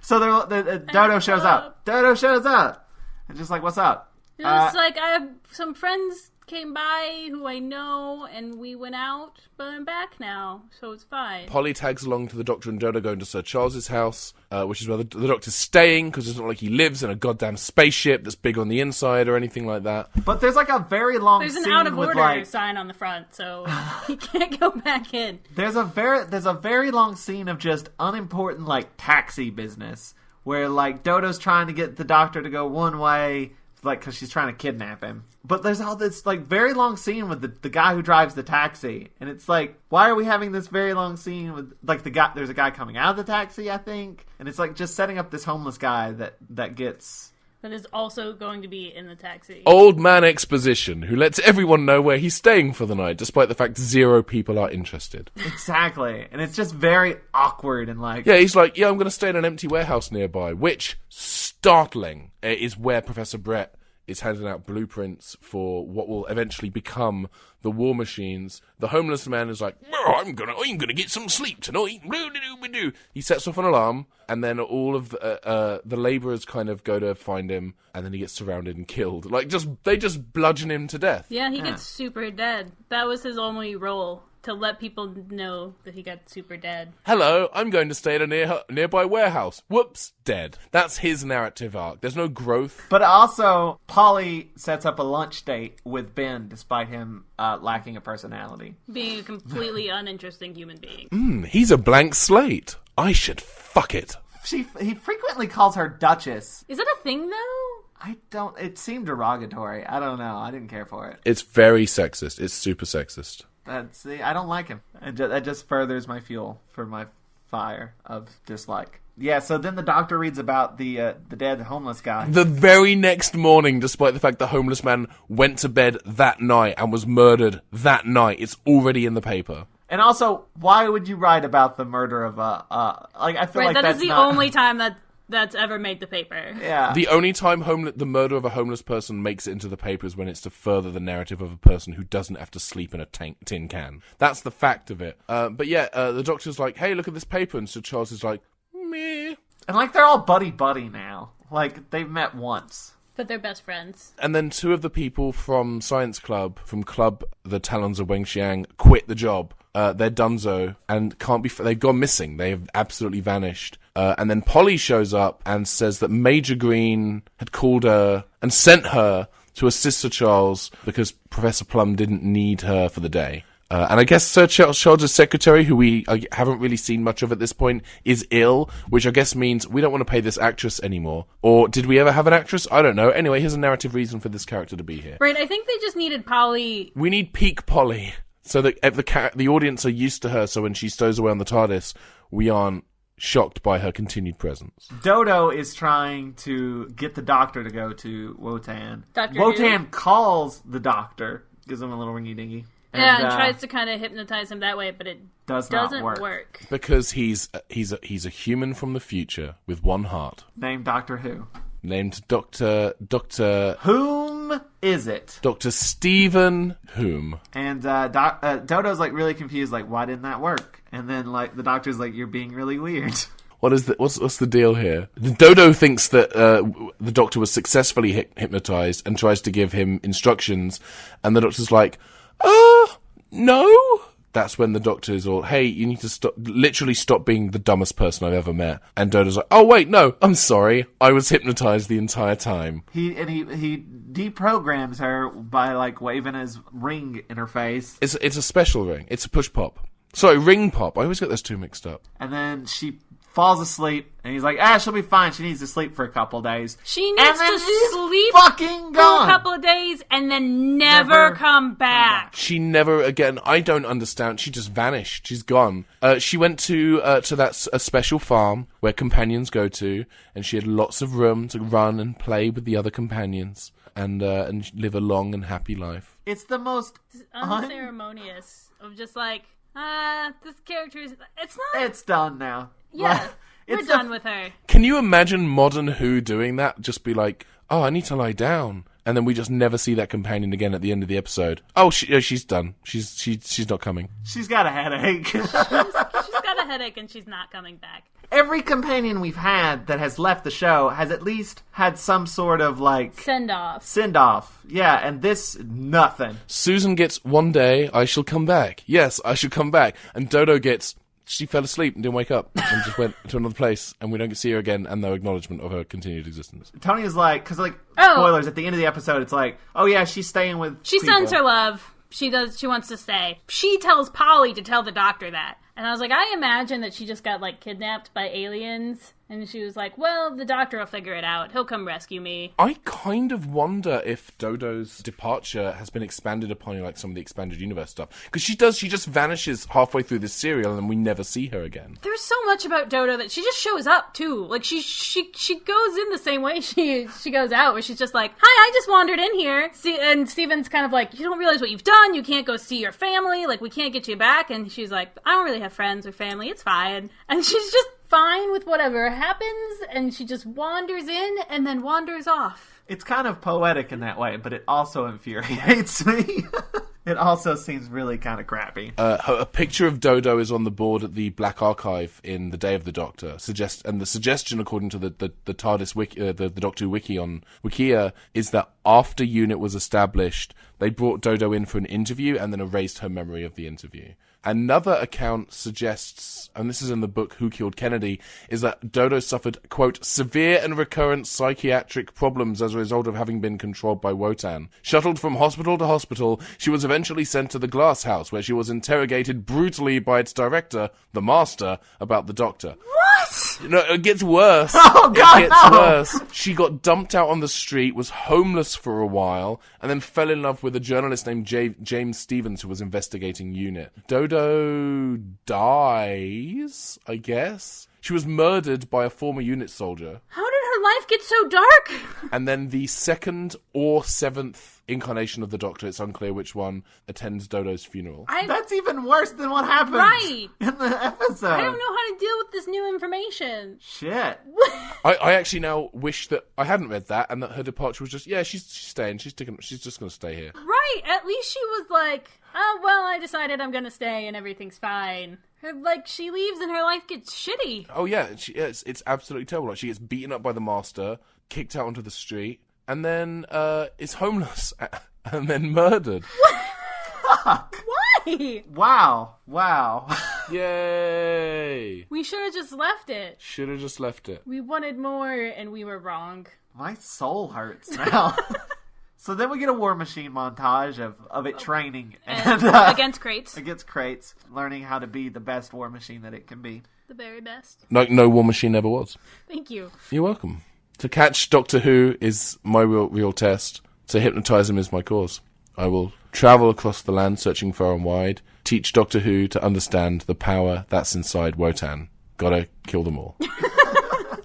So Dodo shows up. Dodo shows up. And just like, what's up? It was like, I have some friends came by who I know, and we went out, but I'm back now, so it's fine. Polly tags along to the Doctor and Dodo going to Sir Charles's house, which is where the Doctor's staying, because it's not like he lives in a goddamn spaceship that's big on the inside or anything like that. But there's like a very long There's scene an out of with order like... sign on the front, so he can't go back in. There's a very long scene of just unimportant like taxi business, where like Dodo's trying to get the Doctor to go one way, like, because she's trying to kidnap him. But there's all this, like, very long scene with the guy who drives the taxi. And it's like, why are we having this very long scene with, like, there's a guy coming out of the taxi, I think. And it's, like, just setting up this homeless guy that gets... That is also going to be in the taxi. Old man exposition, who lets everyone know where he's staying for the night, despite the fact 0 people are interested. Exactly. And it's just very awkward and, like... Yeah, he's like, yeah, I'm going to stay in an empty warehouse nearby, which, startling, is where Professor Brett is handing out blueprints for what will eventually become the War Machines. The homeless man is like, well, I'm gonna get some sleep tonight. He sets off an alarm, and then all of the labourers kind of go to find him, and then he gets surrounded and killed. Like, they just bludgeon him to death. Yeah, he gets super dead. That was his only role, to let people know that he got super dead. Hello, I'm going to stay at a nearby warehouse. Whoops, dead. That's his narrative arc. There's no growth. But also, Polly sets up a lunch date with Ben, despite him lacking a personality. Being a completely uninteresting human being. He's a blank slate. I should fuck it. He frequently calls her Duchess. Is that a thing, though? It seemed derogatory. I don't know. I didn't care for it. It's very sexist. It's super sexist. I don't like him. That just furthers my fuel for my fire of dislike. Yeah, so then the Doctor reads about the dead homeless guy. The very next morning, despite the fact the homeless man went to bed that night and was murdered that night, it's already in the paper. And also, why would you write about the murder of I feel like that that's is the not... only time that's ever made the paper. Yeah. The only time the murder of a homeless person makes it into the paper is when it's to further the narrative of a person who doesn't have to sleep in a tin can. That's the fact of it. But yeah, the Doctor's like, hey, look at this paper. And so Charles is like, meh. And like, they're all buddy-buddy now. Like, they've met once. But they're best friends. And then 2 of the people from Science Club, from Club The Talons of Wengxiang, quit the job. They're donezo and they've gone missing. They've absolutely vanished. And then Polly shows up and says that Major Green had called her and sent her to assist Sir Charles because Professor Plum didn't need her for the day. And I guess Sir Charles' secretary, who we haven't really seen much of at this point, is ill, which I guess means we don't want to pay this actress anymore. Or did we ever have an actress? I don't know. Anyway, here's a narrative reason for this character to be here. Right, I think they just needed Polly. We need peak Polly, so that the audience are used to her, so when she stows away on the TARDIS, we aren't shocked by her continued presence. Dodo is trying to get the Doctor to go to Wotan. Dr. Wotan Who? calls the Doctor, gives him a little ringy-dingy. And tries to kind of hypnotize him that way, but it doesn't work. Because he's a human from the future with one heart. Named Doctor Who. Named Dr. Whom is it? Dr. Stephen Whom. And Dodo's like really confused, like, why didn't that work? And then like the Doctor's like, you're being really weird. What's the deal here? Dodo thinks that the Doctor was successfully hypnotized and tries to give him instructions, and the Doctor's like, no. That's when the Doctor is all, hey, you need to stop being the dumbest person I've ever met. And Dodo's like, oh wait, no, I'm sorry, I was hypnotized the entire time. He deprograms her by like waving his ring in her face. It's a special ring. It's a push pop. Sorry, ring pop. I always get those 2 mixed up. And then she falls asleep, and he's like, she'll be fine. She needs to sleep for a couple of days. She needs to sleep fucking for a couple of days and then never come back. She never again. I don't understand. She just vanished. She's gone. She went to a special farm where companions go to, and she had lots of room to run and play with the other companions and live a long and happy life. It's the most unceremonious of just like, this character is. It's not. It's done now. Yeah, we're done with her. Can you imagine modern Who doing that? Just be like, oh, I need to lie down. and then we just never see that companion again at the end of the episode. Oh, she's done. She's not coming. She's got a headache. She's got a headache and she's not coming back. Every companion we've had that has left the show has at least had some sort of, like... Send off. Yeah, and this, nothing. Susan gets, one day I shall come back. Yes, I shall come back. And Dodo gets, she fell asleep and didn't wake up and just went to another place, and we don't see her again, and no acknowledgement of her continued existence. Tony is like, because, like, spoilers, at the end of the episode, it's like, oh yeah, she's staying with She people. sends her love. She wants to stay. She tells Polly to tell the doctor that. And I was like, I imagine that she just got, like, kidnapped by aliens. And she was like, well, the doctor will figure it out. He'll come rescue me. I kind of wonder if Dodo's departure has been expanded upon in, like, some of the expanded universe stuff. Because she just vanishes halfway through this serial and then we never see her again. There's so much about Dodo that she just shows up, too. Like, she goes in the same way she goes out, where she's just like, hi, I just wandered in here. And Steven's kind of like, you don't realize what you've done. You can't go see your family. Like, we can't get you back. And she's like, I don't really have friends or family. It's fine. And she's just fine with whatever happens, and she just wanders in and then wanders off. It's kind of poetic in that way, but it also infuriates me. It also seems really kind of crappy. A picture of Dodo is on the board at the Black Archive in The Day of the Doctor. And the suggestion, according to the TARDIS wiki, the Doctor Who wiki on Wikia, is that after UNIT was established, they brought Dodo in for an interview and then erased her memory of the interview. Another account suggests, and this is in the book Who Killed Kennedy, is that Dodo suffered, quote, severe and recurrent psychiatric problems as a result of having been controlled by Wotan. Shuttled from hospital to hospital, she was eventually sent to the Glass House, where she was interrogated brutally by its director, the Master, about the Doctor. What? No, it gets worse. Oh, God, it gets no. worse. She got dumped out on the street, was homeless for a while, and then fell in love with a journalist named James Stevens, who was investigating UNIT. Dodo dies, I guess. She was murdered by a former UNIT soldier. How did her life get so dark? And then the second or seventh incarnation of the Doctor, it's unclear which one, attends Dodo's funeral. That's even worse than what happened in the episode. I don't know how to deal with this new information. Shit. I actually now wish that I hadn't read that and that her departure was just, she's staying. She's just going to stay here. Right. At least she was like, oh, well, I decided I'm going to stay and everything's fine. She leaves and her life gets shitty. Oh, yeah. It's absolutely terrible. Like, she gets beaten up by the Master, kicked out onto the street, and then is homeless and then murdered. Fuck. Why? Wow. Yay. We should have just left it. Should have just left it. We wanted more and we were wrong. My soul hurts now. So then we get a War Machine montage of it training. And against crates. Against crates. Learning how to be the best War Machine that it can be. The very best. Like no War Machine ever was. Thank you. You're welcome. To catch Doctor Who is my real test. To hypnotise him is my cause. I will travel across the land searching far and wide. Teach Doctor Who to understand the power that's inside Wotan. Gotta kill them all.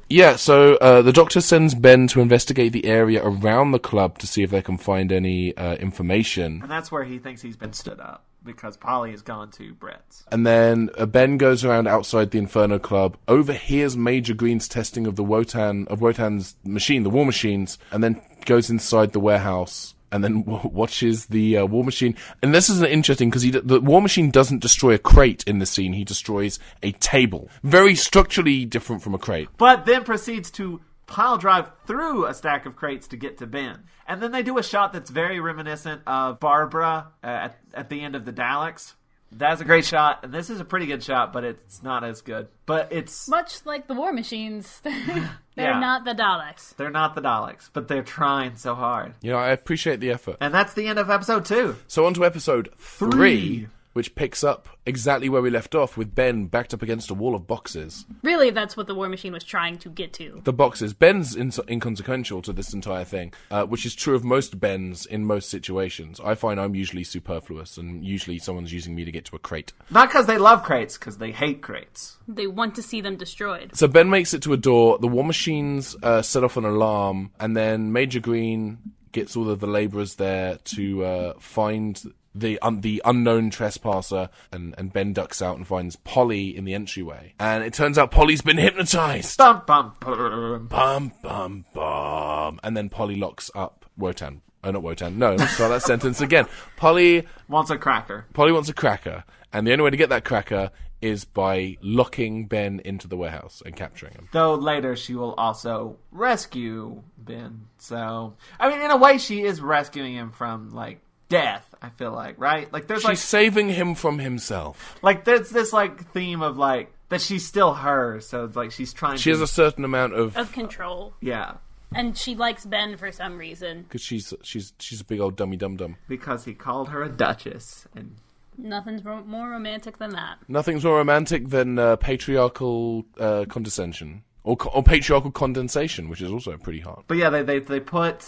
Yeah, so the Doctor sends Ben to investigate the area around the club to see if they can find any information. And that's where he thinks he's been stood up, because Polly has gone to Brett's. And then Ben goes around outside the Inferno Club, overhears Major Green's testing of Wotan's machine, the War Machines, and then goes inside the warehouse and then watches the War Machine. And this is interesting because the War Machine doesn't destroy a crate in the scene. He destroys a table. Very structurally different from a crate. But then proceeds to pile drive through a stack of crates to get to Ben. And then they do a shot that's very reminiscent of Barbara at the end of the Daleks. That's a great shot, and this is a pretty good shot, but it's not as good. But it's... much like the War Machines. They're not the Daleks. They're not the Daleks, but they're trying so hard. You know, I appreciate the effort. And that's the end of episode 2. So on to episode 3, which picks up exactly where we left off, with Ben backed up against a wall of boxes. Really, that's what the War Machine was trying to get to. The boxes. Ben's inconsequential to this entire thing, which is true of most Bens in most situations. I find I'm usually superfluous, and usually someone's using me to get to a crate. Not because they love crates, because they hate crates. They want to see them destroyed. So Ben makes it to a door, the War Machines set off an alarm, and then Major Green gets all of the labourers there to find the unknown trespasser, and Ben ducks out and finds Polly in the entryway. And it turns out Polly's been hypnotised! Bum, bum, bum. Bum, bum, bum. And then Polly locks up Wotan. not Wotan. No, let's start that sentence again. Polly Wants a cracker. wants a cracker, and the only way to get that cracker is by locking Ben into the warehouse and capturing him. Though later she will also rescue Ben. So, I mean, in a way, she is rescuing him from, like, death, I feel like, right? Like, there's, She's saving him from himself. like, there's this, like, theme of, like, that she's still her, so it's like she's trying She has a certain amount of control. Yeah. And she likes Ben for some reason. because she's a big old dummy dum dum. Because he called her a duchess, and Nothing's more romantic than that. Nothing's more romantic than patriarchal condescension. Or patriarchal condensation, which is also pretty hard. but yeah, they put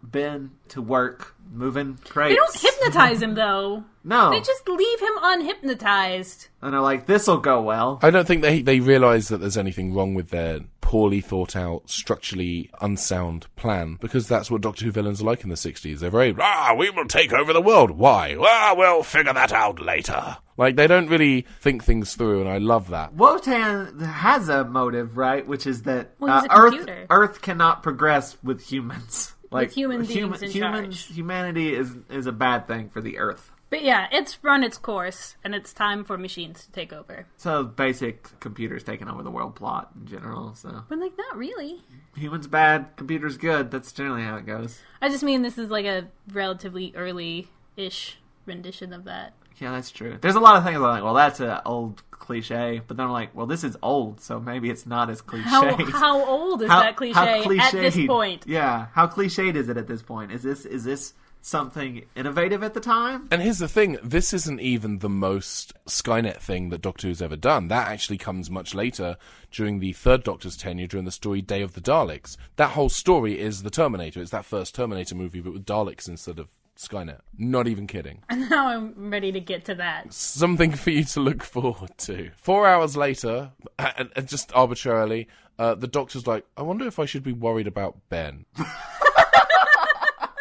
Ben to work moving crates. They don't hypnotize him, though. No. They just leave him unhypnotized. And they're like, this'll go well. I don't think they realise that there's anything wrong with their poorly thought out, structurally unsound plan, because that's what Doctor Who villains are like in the 60s. They're very, we will take over the world. Why? We'll figure that out later. Like, they don't really think things through, and I love that. Wotan has a motive, right? Which is that Well, he's a computer. Earth cannot progress with humans. Like, With human beings in charge. Humanity is a bad thing for the Earth. But yeah, it's run its course, and it's time for machines to take over. So basic computers taking over the world plot in general. So But, like, not really. humans bad, computers good. That's generally how it goes. I just mean this is, like, a relatively early-ish rendition of that. Yeah, that's true. There's a lot of things I'm like, well, that's an old cliche. But then I'm like, well, this is old, so maybe it's not as cliche. How old is that cliche at this point? Yeah, how cliched is it at this point? Is this something innovative at the time? And here's the thing, this isn't even the most Skynet thing that Doctor Who's ever done. That actually comes much later, during the third Doctor's tenure, during the story Day of the Daleks. That whole story is the Terminator. It's that first Terminator movie, but with Daleks instead of Skynet. Not even kidding. And now I'm ready to get to that. Something for you to look forward to. 4 hours later, and just arbitrarily, the Doctor's like, I wonder if I should be worried about Ben.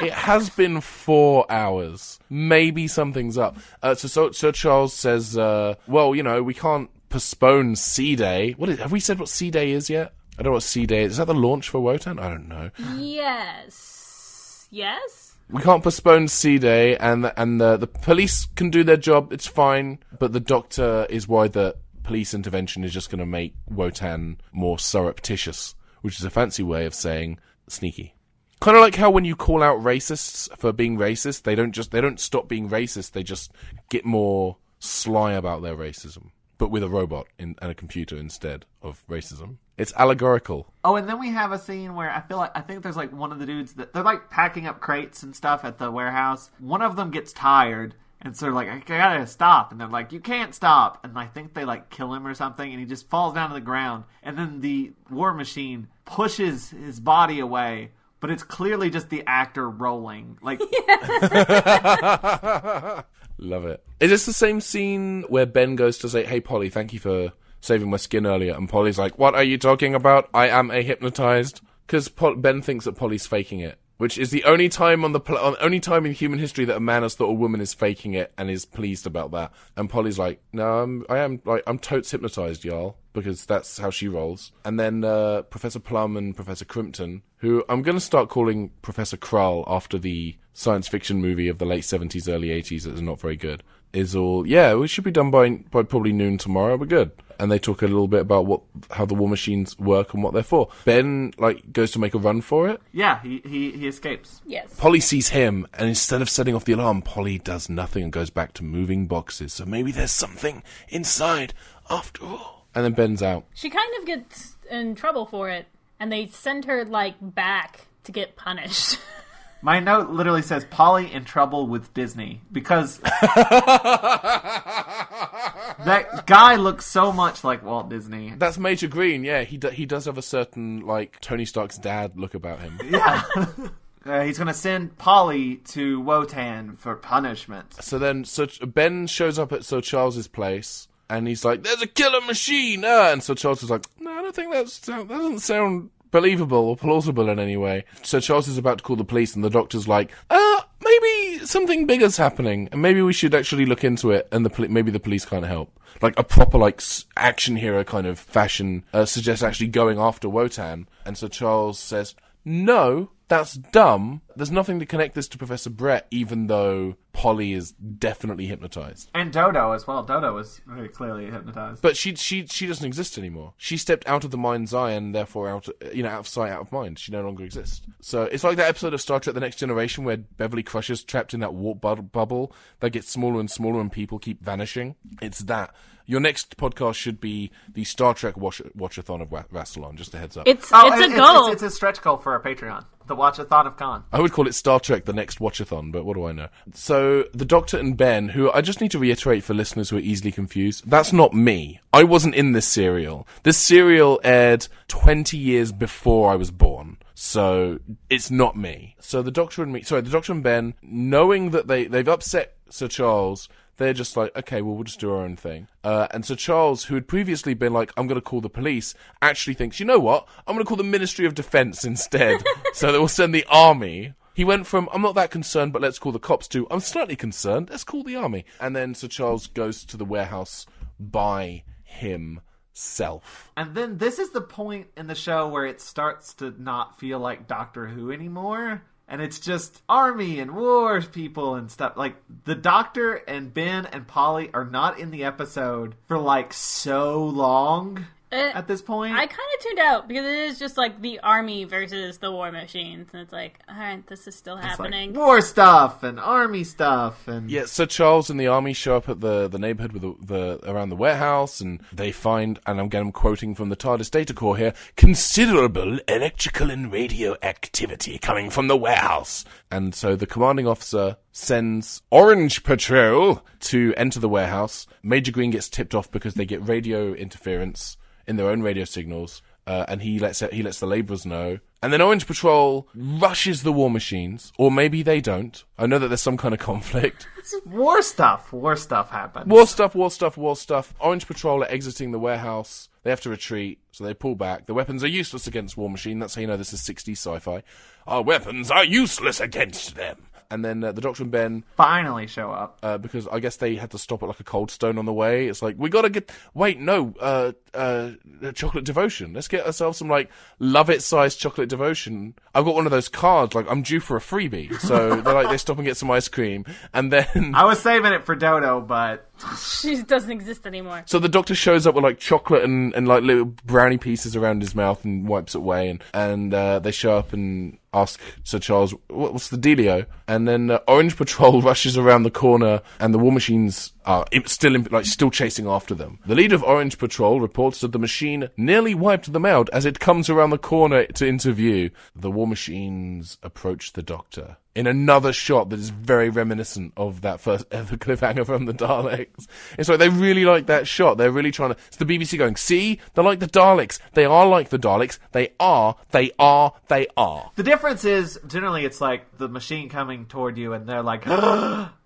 It has been 4 hours. Maybe something's up. So Sir Charles says, well, we can't postpone C-Day. Have we said what C-Day is yet? I don't know what C-Day is. Is that the launch for Wotan? I don't know. Yes. Yes? We can't postpone C-Day, and the police can do their job, it's fine, but the Doctor is worried that police intervention is just going to make Wotan more surreptitious, which is a fancy way of saying sneaky. Kind of like how when you call out racists for being racist, they don't stop being racist, they just get more sly about their racism, but with a robot and a computer instead of racism. It's allegorical. Oh, and then we have a scene where I think there's like one of the dudes that they're like packing up crates and stuff at the warehouse. One of them gets tired, and so they're like, I gotta stop. And they're like, you can't stop. And I think they like kill him or something, and he just falls down to the ground. And then the war machine pushes his body away, but it's clearly just the actor rolling. Like, Love it. Is this the same scene where Ben goes to say, hey, Polly, thank you for saving my skin earlier, and Polly's like, what are you talking about? I am hypnotized. Because Ben thinks that Polly's faking it, which is the only time only time in human history that a man has thought a woman is faking it and is pleased about that. And Polly's like, no, I'm totes hypnotized, y'all, because that's how she rolls. And then Professor Plum and Professor Crimpton, who I'm going to start calling Professor Krull after the science fiction movie of the late 70s, early 80s that is not very good, is all, yeah, we should be done by probably noon tomorrow, we're good. And they talk a little bit about how the war machines work and what they're for. Ben, goes to make a run for it. yeah, he escapes. Yes. Polly sees him, and instead of setting off the alarm, Polly does nothing and goes back to moving boxes. So maybe there's something inside after all. And then Ben's out. She kind of gets in trouble for it, and they send her, back to get punished. My note literally says, Polly in trouble with Disney, because that guy looks so much like Walt Disney. That's Major Green, yeah. He does have a certain, Tony Stark's dad look about him. Yeah. He's going to send Polly to Wotan for punishment. So then Ben shows up at Sir Charles's place, and he's like, there's a killer machine! And Sir Charles is like, no, I don't think that doesn't sound believable or plausible in any way. Sir Charles is about to call the police, and the Doctor's like, maybe something bigger's happening, and maybe we should actually look into it, and maybe the police can't help. A proper, action hero kind of fashion suggests actually going after Wotan, and Sir Charles says, no, That's dumb. There's nothing to connect this to Professor Brett, even though Polly is definitely hypnotized. And Dodo as well. Dodo was very clearly hypnotized. But she doesn't exist anymore. She stepped out of the mind's eye and therefore out of sight, out of mind. She no longer exists. So it's like that episode of Star Trek: The Next Generation where Beverly Crusher's trapped in that warp bubble that gets smaller and smaller and people keep vanishing. It's that. Your next podcast should be the Star Trek Watch-A-Thon of Rassilon, just a heads up. It's a goal. It's a stretch goal for our Patreon. The Watch-A-Thon of Khan. I would call it Star Trek, the next Watch-A-Thon, but what do I know? So, the Doctor and Ben, who I just need to reiterate for listeners who are easily confused, that's not me. I wasn't in this serial. This serial aired 20 years before I was born. So, it's not me. So, the Doctor and Ben, knowing that they've upset Sir Charles, they're just like, okay, well, we'll just do our own thing. And so Charles, who had previously been like, I'm going to call the police, actually thinks, you know what? I'm going to call the Ministry of Defense instead. So they will send the army. He went from, I'm not that concerned, but let's call the cops, to, I'm slightly concerned, let's call the army. And then Sir Charles goes to the warehouse by himself. And then this is the point in the show where it starts to not feel like Doctor Who anymore. And it's just army and wars people and stuff. Like, the Doctor and Ben and Polly are not in the episode for, like, so long at this point. I kind of tuned out because it is just, like, the army versus the war machines. And it's like, all right, this is still happening. Like war stuff and army stuff. And yeah, so Charles and the army show up at the neighborhood with around the warehouse, and they find, and I'm quoting from the TARDIS data core here, considerable electrical and radio activity coming from the warehouse. And so the commanding officer sends Orange Patrol to enter the warehouse. Major Green gets tipped off because they get radio interference in their own radio signals, and he lets the laborers know. And then Orange Patrol rushes the war machines, or maybe they don't. I know that there's some kind of conflict. War stuff happens. War stuff. Orange Patrol are exiting the warehouse. They have to retreat, so they pull back. The weapons are useless against War Machine. That's how you know this is 60s sci-fi. Our weapons are useless against them. And then the Doctor and Ben finally show up. Because I guess they had to stop at like a Cold Stone on the way. It's like, we gotta get... Wait, no. Chocolate Devotion. Let's get ourselves some, like, Love It-sized Chocolate Devotion. I've got one of those cards. Like, I'm due for a freebie. So they stop and get some ice cream. And then... I was saving it for Dodo, but... She doesn't exist anymore. So the Doctor shows up with, like, chocolate and like, little brownie pieces around his mouth and wipes it away. And they show up and ask Sir Charles, what's the dealio? And then Orange Patrol rushes around the corner, and the war machines are still chasing after them. The leader of Orange Patrol reports that the machine nearly wiped them out as it comes around the corner to interview. The war machines approach the Doctor in another shot that is very reminiscent of that first ever cliffhanger from the Daleks. It's like they really like that shot. They're really trying to... It's the BBC going, see? They're like the Daleks. They are like the Daleks. They are. The difference is, generally it's like the machine coming toward you and they're like...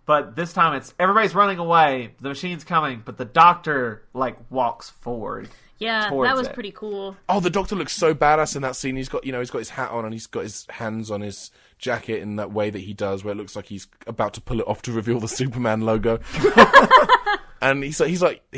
But this time it's everybody's running away, the machine's coming, but the Doctor, like, walks forward. Yeah, that was pretty cool. Oh, the Doctor looks so badass in that scene. He's got his hat on and he's got his hands on his jacket in that way that he does, where it looks like he's about to pull it off to reveal the Superman logo. And he's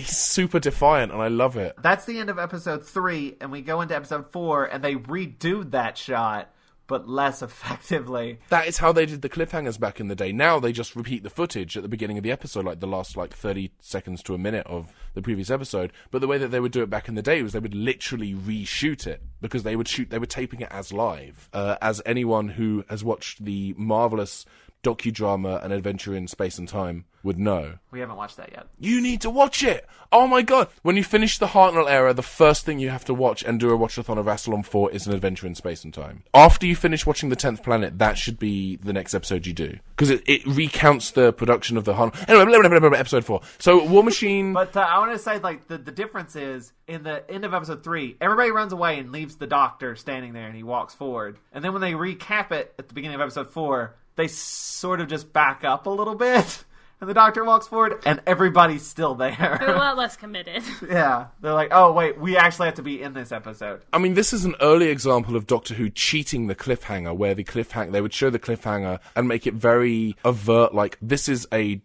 super defiant, and I love it. That's the end of episode 3, and we go into episode 4, and they redo that shot, but less effectively. That is how they did the cliffhangers back in the day. Now they just repeat the footage at the beginning of the episode, like the last 30 seconds to a minute of the previous episode. But the way that they would do it back in the day was they would literally reshoot it, because they were taping it as live. As anyone who has watched the marvelous docudrama An Adventure in Space and Time would know. We haven't watched that yet. You need to watch it! Oh my god! When you finish the Hartnell era, the first thing you have to watch and do a Watch-A-Thon of Rassilon for is An Adventure in Space and Time. After you finish watching The 10th Planet, that should be the next episode you do. Because it recounts the production of the Hartnell... Anyway, episode 4. So, War Machine... But I want to say, like, the difference is, in the end of episode 3, everybody runs away and leaves the Doctor standing there and he walks forward. And then when they recap it at the beginning of episode 4, they sort of just back up a little bit, and the Doctor walks forward, and everybody's still there. They're a lot less committed. Yeah. They're like, oh, wait, we actually have to be in this episode. I mean, this is an early example of Doctor Who cheating the cliffhanger, where they would show the cliffhanger and make it very overt, like, this is a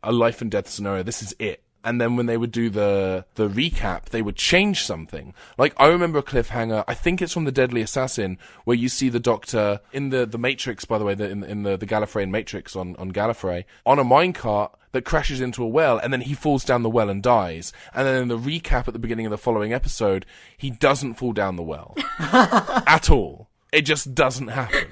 life and death scenario, this is it. and then when they would do the recap, they would change something. Like, I remember a cliffhanger, I think it's from The Deadly Assassin, where you see the Doctor in the Matrix, by the way, in the Gallifreyan Matrix on Gallifrey, on a minecart that crashes into a well, and then he falls down the well and dies. And then in the recap at the beginning of the following episode, he doesn't fall down the well. At all. It just doesn't happen.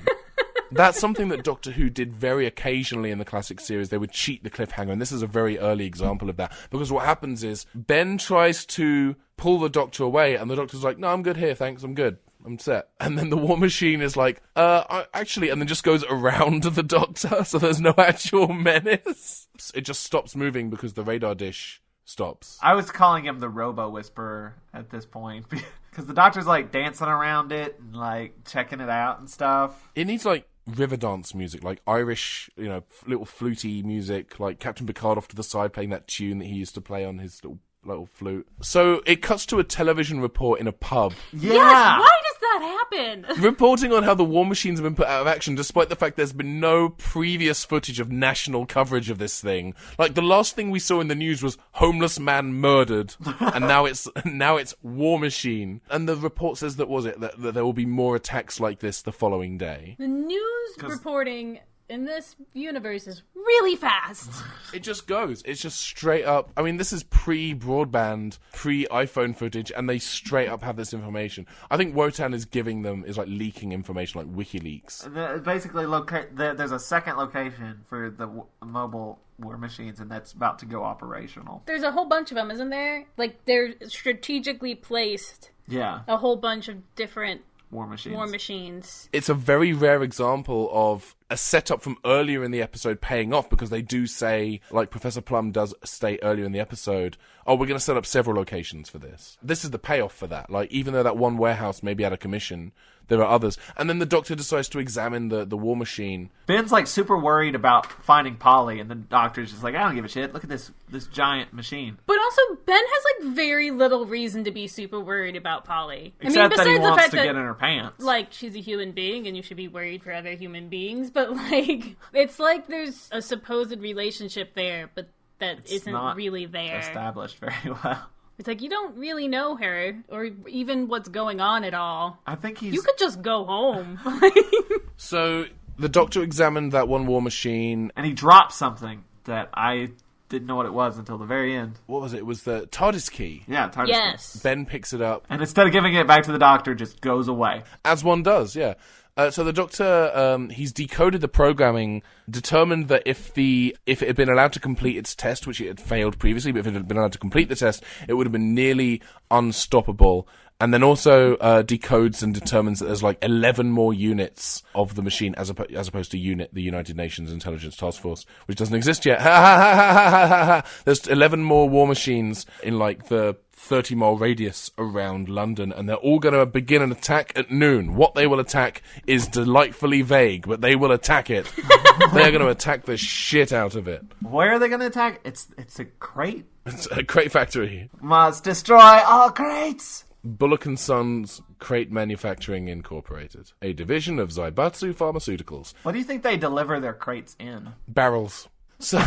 That's something that Doctor Who did very occasionally in the classic series. They would cheat the cliffhanger, and this is a very early example of that. Because what happens is, Ben tries to pull the Doctor away, and the Doctor's like, no, I'm good here, thanks, I'm good. I'm set. And then the War Machine is like, actually, and then just goes around the Doctor, so there's no actual menace. It just stops moving because the radar dish stops. I was calling him the Robo Whisperer at this point, because the Doctor's, like, dancing around it and, like, checking it out and stuff. It needs, like, river dance music, like Irish, little fluty music, like Captain Picard off to the side playing that tune that he used to play on his little flute. So it cuts to a television report in a pub. Yeah! Yes, why does that happen? Reporting on how the War Machines have been put out of action, despite the fact there's been no previous footage of national coverage of this thing. Like, the last thing we saw in the news was homeless man murdered, and now it's War Machine. And the report says that there will be more attacks like this the following day. The news reporting in this universe is really fast. It just goes. It's just straight up. I mean, this is pre-broadband, pre-iPhone footage, and they straight up have this information. I think Wotan is like leaking information, like WikiLeaks. Basically, there's a second location for the mobile War Machines, and that's about to go operational. There's a whole bunch of them, isn't there? Like, they're strategically placed. Yeah. A whole bunch of different War Machines. It's a very rare example of a setup from earlier in the episode paying off, because they do say, like Professor Plum does state earlier in the episode, we're going to set up several locations for this. This is the payoff for that. Like, even though that one warehouse may be out of commission, there are others. And then the Doctor decides to examine the War Machine. Ben's, like, super worried about finding Polly, and the Doctor's just like, I don't give a shit. Look at this giant machine. But also, Ben has, like, very little reason to be super worried about Polly. Except that he wants to get in her pants. Like, she's a human being, and you should be worried for other human beings. But, like, it's like there's a supposed relationship there, but that isn't really there. Established very well. It's like, you don't really know her, or even what's going on at all. I think You could just go home. So, the Doctor examined that one War Machine. And he dropped something that I didn't know what it was until the very end. What was it? It was the TARDIS key. Yeah, TARDIS key. Ben picks it up. And instead of giving it back to the Doctor, just goes away. As one does, yeah. So the Doctor, he's decoded the programming, determined that if it had been allowed to complete its test, which it had failed previously, but if it had been allowed to complete the test, it would have been nearly unstoppable. And then also decodes and determines that there's like 11 more units of the machine as opposed to UNIT, the United Nations Intelligence Task Force, which doesn't exist yet. There's 11 more war machines in like the 30-mile radius around London, and they're all going to begin an attack at noon. What they will attack is delightfully vague, but they will attack it. They're going to attack the shit out of it. Where are they going to attack? It's a crate. It's a crate factory. Must destroy all crates. Bullock & Sons Crate Manufacturing Incorporated, a division of Zaibatsu Pharmaceuticals. What do you think they deliver their crates in? Barrels. So,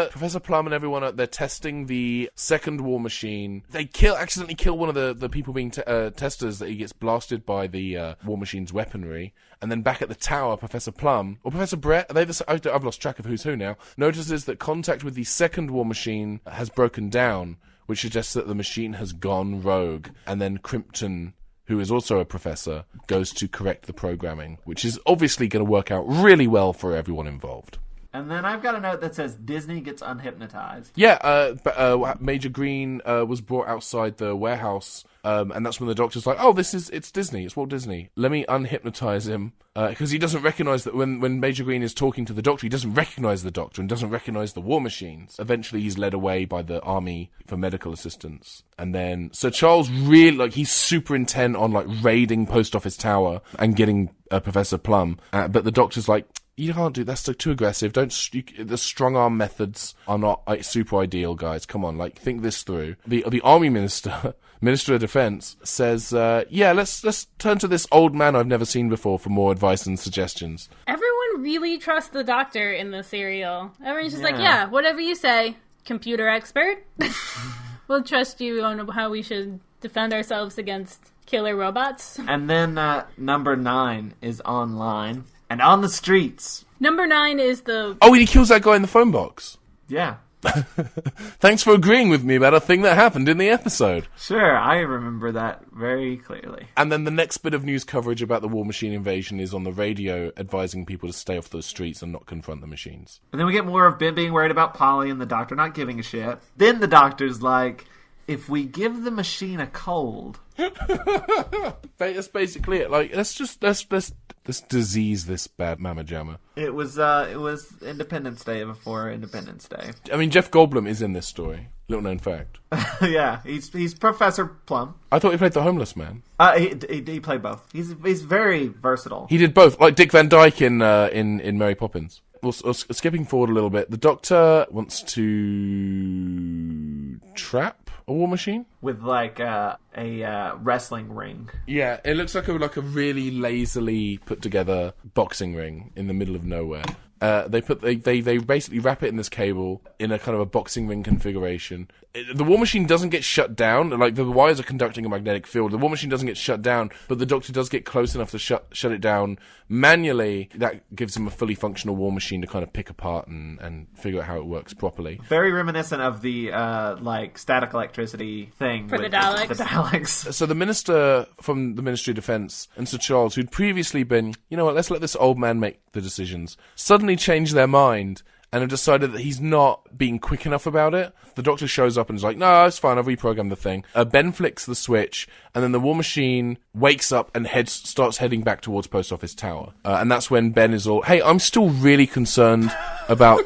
Professor Plum and everyone, they're testing the second war machine. They accidentally kill one of the people being testers. That he gets blasted by the war machine's weaponry. And then back at the tower, Professor Plum, or Professor Brett, I've lost track of who's who now, notices that contact with the second war machine has broken down, which suggests that the machine has gone rogue. And then Crimpton, who is also a professor, goes to correct the programming, which is obviously going to work out really well for everyone involved. And then I've got a note that says Disney gets unhypnotized. Yeah, Major Green was brought outside the warehouse, and that's when the Doctor's like, it's Disney, it's Walt Disney. Let me unhypnotize him. Because he doesn't recognize that when Major Green is talking to the Doctor, he doesn't recognize the Doctor and doesn't recognize the war machines. Eventually he's led away by the army for medical assistance. And then Sir Charles really, he's super intent on, raiding Post Office Tower and getting Professor Plum. But the Doctor's like, you can't do that's too aggressive. The strong arm methods are not super ideal, guys. Come on, think this through. The army minister, Minister of Defense, says, let's turn to this old man I've never seen before for more advice and suggestions. Everyone really trust the Doctor in the serial. Everyone's just like, yeah, whatever you say, computer expert. We'll trust you on how we should defend ourselves against killer robots. And then number 9 is online and on the streets. Number 9 is the... Oh, he kills that guy in the phone box. Yeah. Thanks for agreeing with me about a thing that happened in the episode. Sure, I remember that very clearly. And then the next bit of news coverage about the War Machine invasion is on the radio advising people to stay off those streets and not confront the machines. And then we get more of Ben being worried about Polly and the Doctor not giving a shit. Then the Doctor's like, if we give the machine a cold... That's basically it. Like, let's disease this bad mamma jamma. It was Independence Day before Independence Day. I mean, Jeff Goldblum is in this story. Little known fact. Yeah, he's Professor Plum. I thought he played the homeless man. He played both. He's very versatile. He did both, like Dick Van Dyke in Mary Poppins. Well, skipping forward a little bit, the Doctor wants to trap a war machine with like a wrestling ring. Yeah, it looks like a really lazily put together boxing ring in the middle of nowhere. They basically wrap it in this cable in a kind of a boxing ring configuration. The war machine doesn't get shut down. Like, the wires are conducting a magnetic field. The war machine doesn't get shut down, but the Doctor does get close enough to shut it down manually. That gives him a fully functional war machine to kind of pick apart and figure out how it works properly. Very reminiscent of the like static electricity thing for the Daleks. The Daleks. So the minister from the Ministry of Defence and Sir Charles, who'd previously been, you know what, let's let this old man make the decisions, suddenly changed their mind and have decided that he's not being quick enough about it. The Doctor shows up and is like, no, it's fine, I've reprogrammed the thing. Ben flicks the switch, and then the war machine wakes up and starts heading back towards Post Office Tower. And that's when Ben is all, hey, I'm still really concerned about...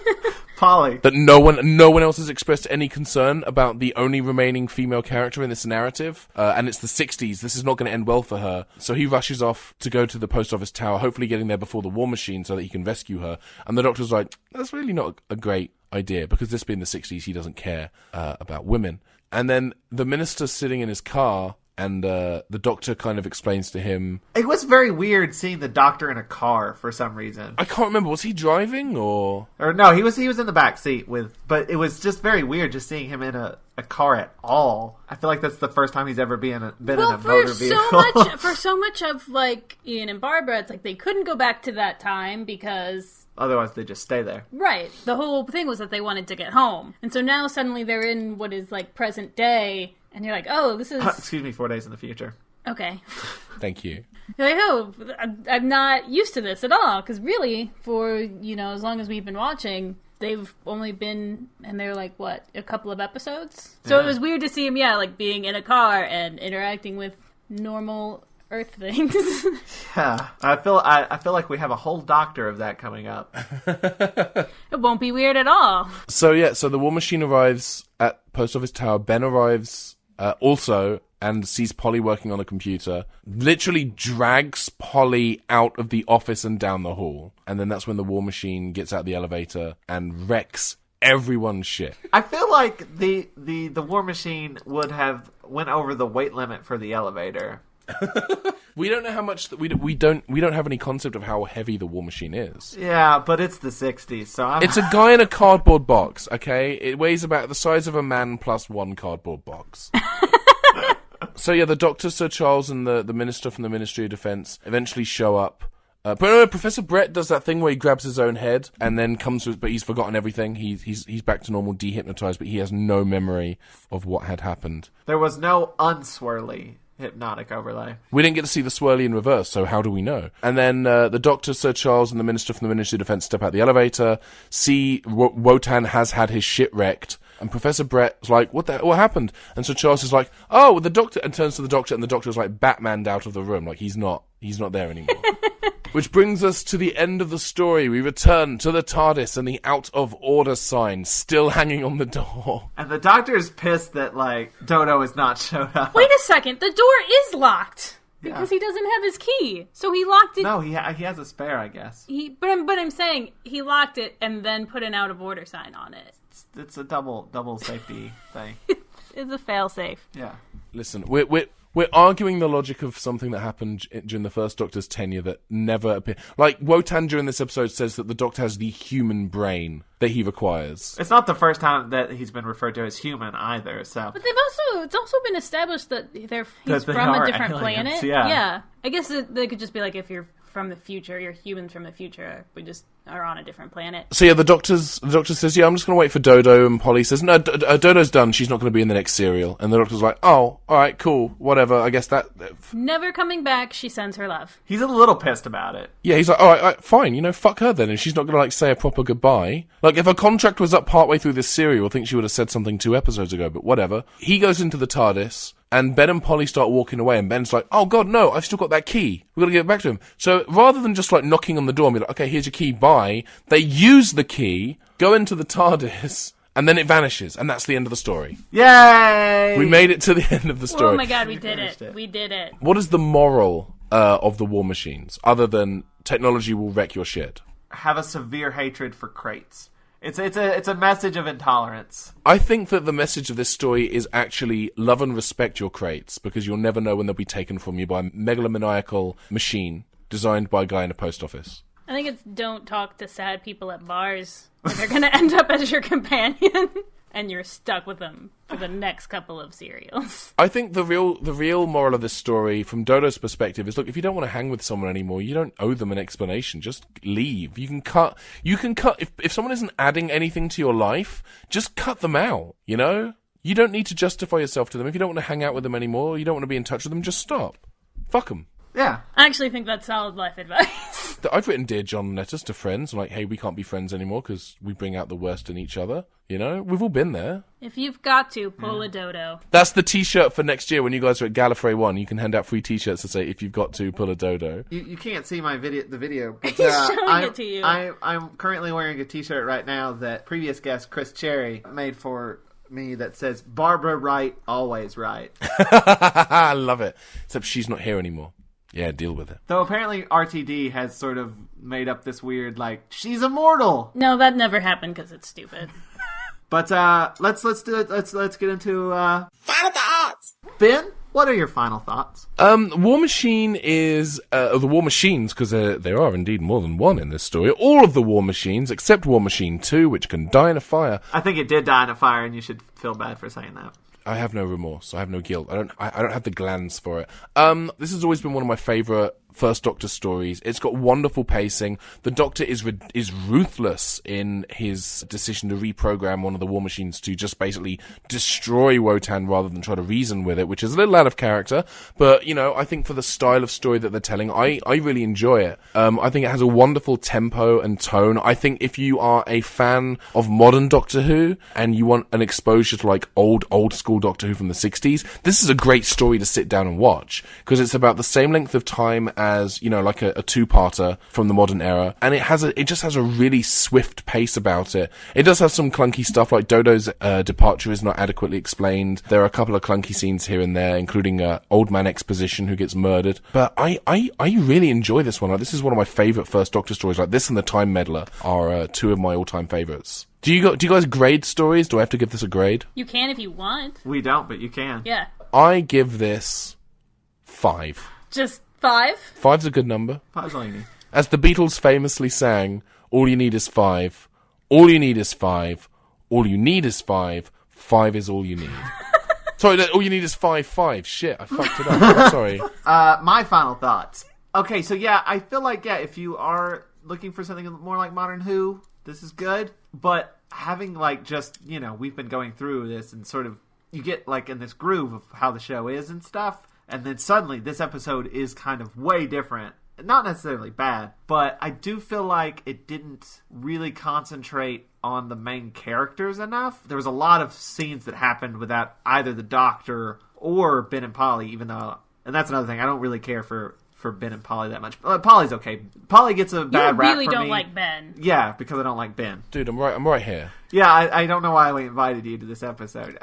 Polly. That no one else has expressed any concern about the only remaining female character in this narrative. And it's the 60s. This is not going to end well for her. So he rushes off to go to the Post Office Tower, hopefully getting there before the war machine so that he can rescue her. And the Doctor's like, that's really not a great idea, because this being the 60s, he doesn't care about women. And then the minister's sitting in his car, and the Doctor kind of explains to him... It was very weird seeing the Doctor in a car for some reason. I can't remember. Was he driving, or no, he was in the back seat but it was just very weird just seeing him in a car at all. I feel like that's the first time he's ever been in a motor vehicle. For so much of, like, Ian and Barbara, it's like they couldn't go back to that time because... Otherwise, they just stay there. Right. The whole thing was that they wanted to get home. And so now suddenly they're in what is, like, present day... And you're like, oh, this is... Excuse me, 4 days in the future. Okay. Thank you. You're like, oh, I'm not used to this at all. Because really, for, as long as we've been watching, they've only been, and they're like, what, a couple of episodes? Yeah. So it was weird to see him, like, being in a car and interacting with normal Earth things. Yeah. I feel like we have a whole Doctor of that coming up. It won't be weird at all. So the war machine arrives at Post Office Tower. Ben arrives also and sees Polly working on a computer, literally drags Polly out of the office and down the hall. And then that's when the war machine gets out of the elevator and wrecks everyone's shit. I feel like the war machine would have went over the weight limit for the elevator. We don't know how much we don't have any concept of how heavy the war machine is. Yeah, but it's the 60s, so it's a guy in a cardboard box, okay? It weighs about the size of a man plus one cardboard box. So yeah, the Doctor, Sir Charles, and the minister from the Ministry of Defence eventually show up. But no, Professor Brett does that thing where he grabs his own head and then comes with, but he's forgotten everything. He's back to normal, dehypnotized, but he has no memory of what had happened. There was no unswirly hypnotic overlay. We didn't get to see the Swirly in reverse, so how do we know? And then the Doctor, Sir Charles, and the Minister from the Ministry of Defence step out the elevator, see Wotan has had his shit wrecked, and Professor Brett's like, what happened? And Sir Charles is like, oh, the Doctor, and turns to the Doctor, and the Doctor is like Batmaned out of the room, like he's not there anymore. Which brings us to the end of the story. We return to the TARDIS and the out of order sign still hanging on the door. And the Doctor is pissed that, like, Dodo has not showed up. Wait a second, the door is locked. Because he doesn't have his key. So he locked it. No, he has a spare, I guess. But I'm saying he locked it and then put an out of order sign on it. It's a double safety thing. It's a fail safe. Yeah. Listen, we're We're arguing the logic of something that happened during the first Doctor's tenure that never appeared. Like, Wotan during this episode says that the Doctor has the human brain that he requires. It's not the first time that he's been referred to as human either, so... But it's also been established that he's from a different planet. Yeah. I guess they could just be like, if you're from the future, you're humans from the future, we just are on a different planet. So yeah, the doctor says, yeah, I'm just going to wait for Dodo, and Polly says, no, Dodo's done, she's not going to be in the next serial. And the Doctor's like, oh, alright, cool, whatever, I guess that... Never coming back, she sends her love. He's a little pissed about it. Yeah, he's like, alright, fine, fuck her then, and she's not going to, say a proper goodbye. Like, if her contract was up partway through this serial, I think she would have said something 2 episodes ago, but whatever. He goes into the TARDIS, and Ben and Polly start walking away, and Ben's like, oh god, no, I've still got that key. We've got to get it back to him. So rather than just knocking on the door and be like, okay, here's your key, bye, they use the key, go into the TARDIS, and then it vanishes, and that's the end of the story. Yay! We made it to the end of the story. Oh my god, we did it. We did it. What is the moral of the War Machines, other than technology will wreck your shit? Have a severe hatred for crates. It's a message of intolerance. I think that the message of this story is actually love and respect your crates, because you'll never know when they'll be taken from you by a megalomaniacal machine designed by a guy in a post office. I think it's don't talk to sad people at bars, or they're going to end up as your companion, and you're stuck with them for the next couple of serials. I think the real moral of this story, from Dodo's perspective, is, look, if you don't want to hang with someone anymore, you don't owe them an explanation. Just leave. You can cut. If someone isn't adding anything to your life, just cut them out, You don't need to justify yourself to them. If you don't want to hang out with them anymore, you don't want to be in touch with them, just stop. Fuck them. Yeah. I actually think that's solid life advice. I've written Dear John letters to friends, like, hey, we can't be friends anymore because we bring out the worst in each other. We've all been there. If you've got to, pull a dodo. That's the t-shirt for next year when you guys are at Gallifrey 1. You can hand out free t-shirts that say, if you've got to, pull a dodo. You can't see the video, but He's showing it to you. I'm currently wearing a t-shirt right now that previous guest Chris Cherry made for me that says, Barbara Wright, always right. I love it. Except she's not here anymore. Yeah, deal with it. Though apparently RTD has sort of made up this weird, she's immortal. No, that never happened because it's stupid. But let's do it. Let's get into Final thoughts. Ben, what are your final thoughts? War Machine is the War Machines, because there are indeed more than one in this story. All of the War Machines except War Machine 2, which can die in a fire. I think it did die in a fire, and you should feel bad for saying that. I have no remorse. I have no guilt. I don't have the glands for it. This has always been one of my favourite First Doctor stories. It's got wonderful pacing. The Doctor is ruthless in his decision to reprogram one of the War Machines to just basically destroy Wotan rather than try to reason with it, which is a little out of character. But, I think for the style of story that they're telling, I really enjoy it. I think it has a wonderful tempo and tone. I think if you are a fan of modern Doctor Who and you want an exposure to old school Doctor Who from the 60s, this is a great story to sit down and watch, because it's about the same length of time as, a two-parter from the modern era, and it just has a really swift pace about it. It does have some clunky stuff, like Dodo's departure is not adequately explained. There are a couple of clunky scenes here and there, including Old Man Exposition who gets murdered. But I really enjoy this one. This is one of my favourite First Doctor stories. This and The Time Meddler are two of my all-time favourites. Do you guys grade stories? Do I have to give this a grade? You can if you want. We don't, but you can. Yeah. I give this 5. Just 5? 5's a good number. 5's all you need. As the Beatles famously sang, all you need is 5. All you need is 5. All you need is 5. 5 is all you need. Sorry, all you need is 5. Shit, I fucked it up. I'm sorry. My final thoughts. Okay, so yeah, I feel like, if you are looking for something more like Modern Who, this is good. But having, we've been going through this and sort of, you get, in this groove of how the show is and stuff. And then suddenly, this episode is kind of way different. Not necessarily bad, but I do feel like it didn't really concentrate on the main characters enough. There was a lot of scenes that happened without either the Doctor or Ben and Polly, even though... And that's another thing, I don't really care for Ben and Polly that much. Polly's okay. Polly gets a bad rap for me. You really don't like Ben. Yeah, because I don't like Ben. Dude, I'm right here. Yeah, I don't know why we invited you to this episode.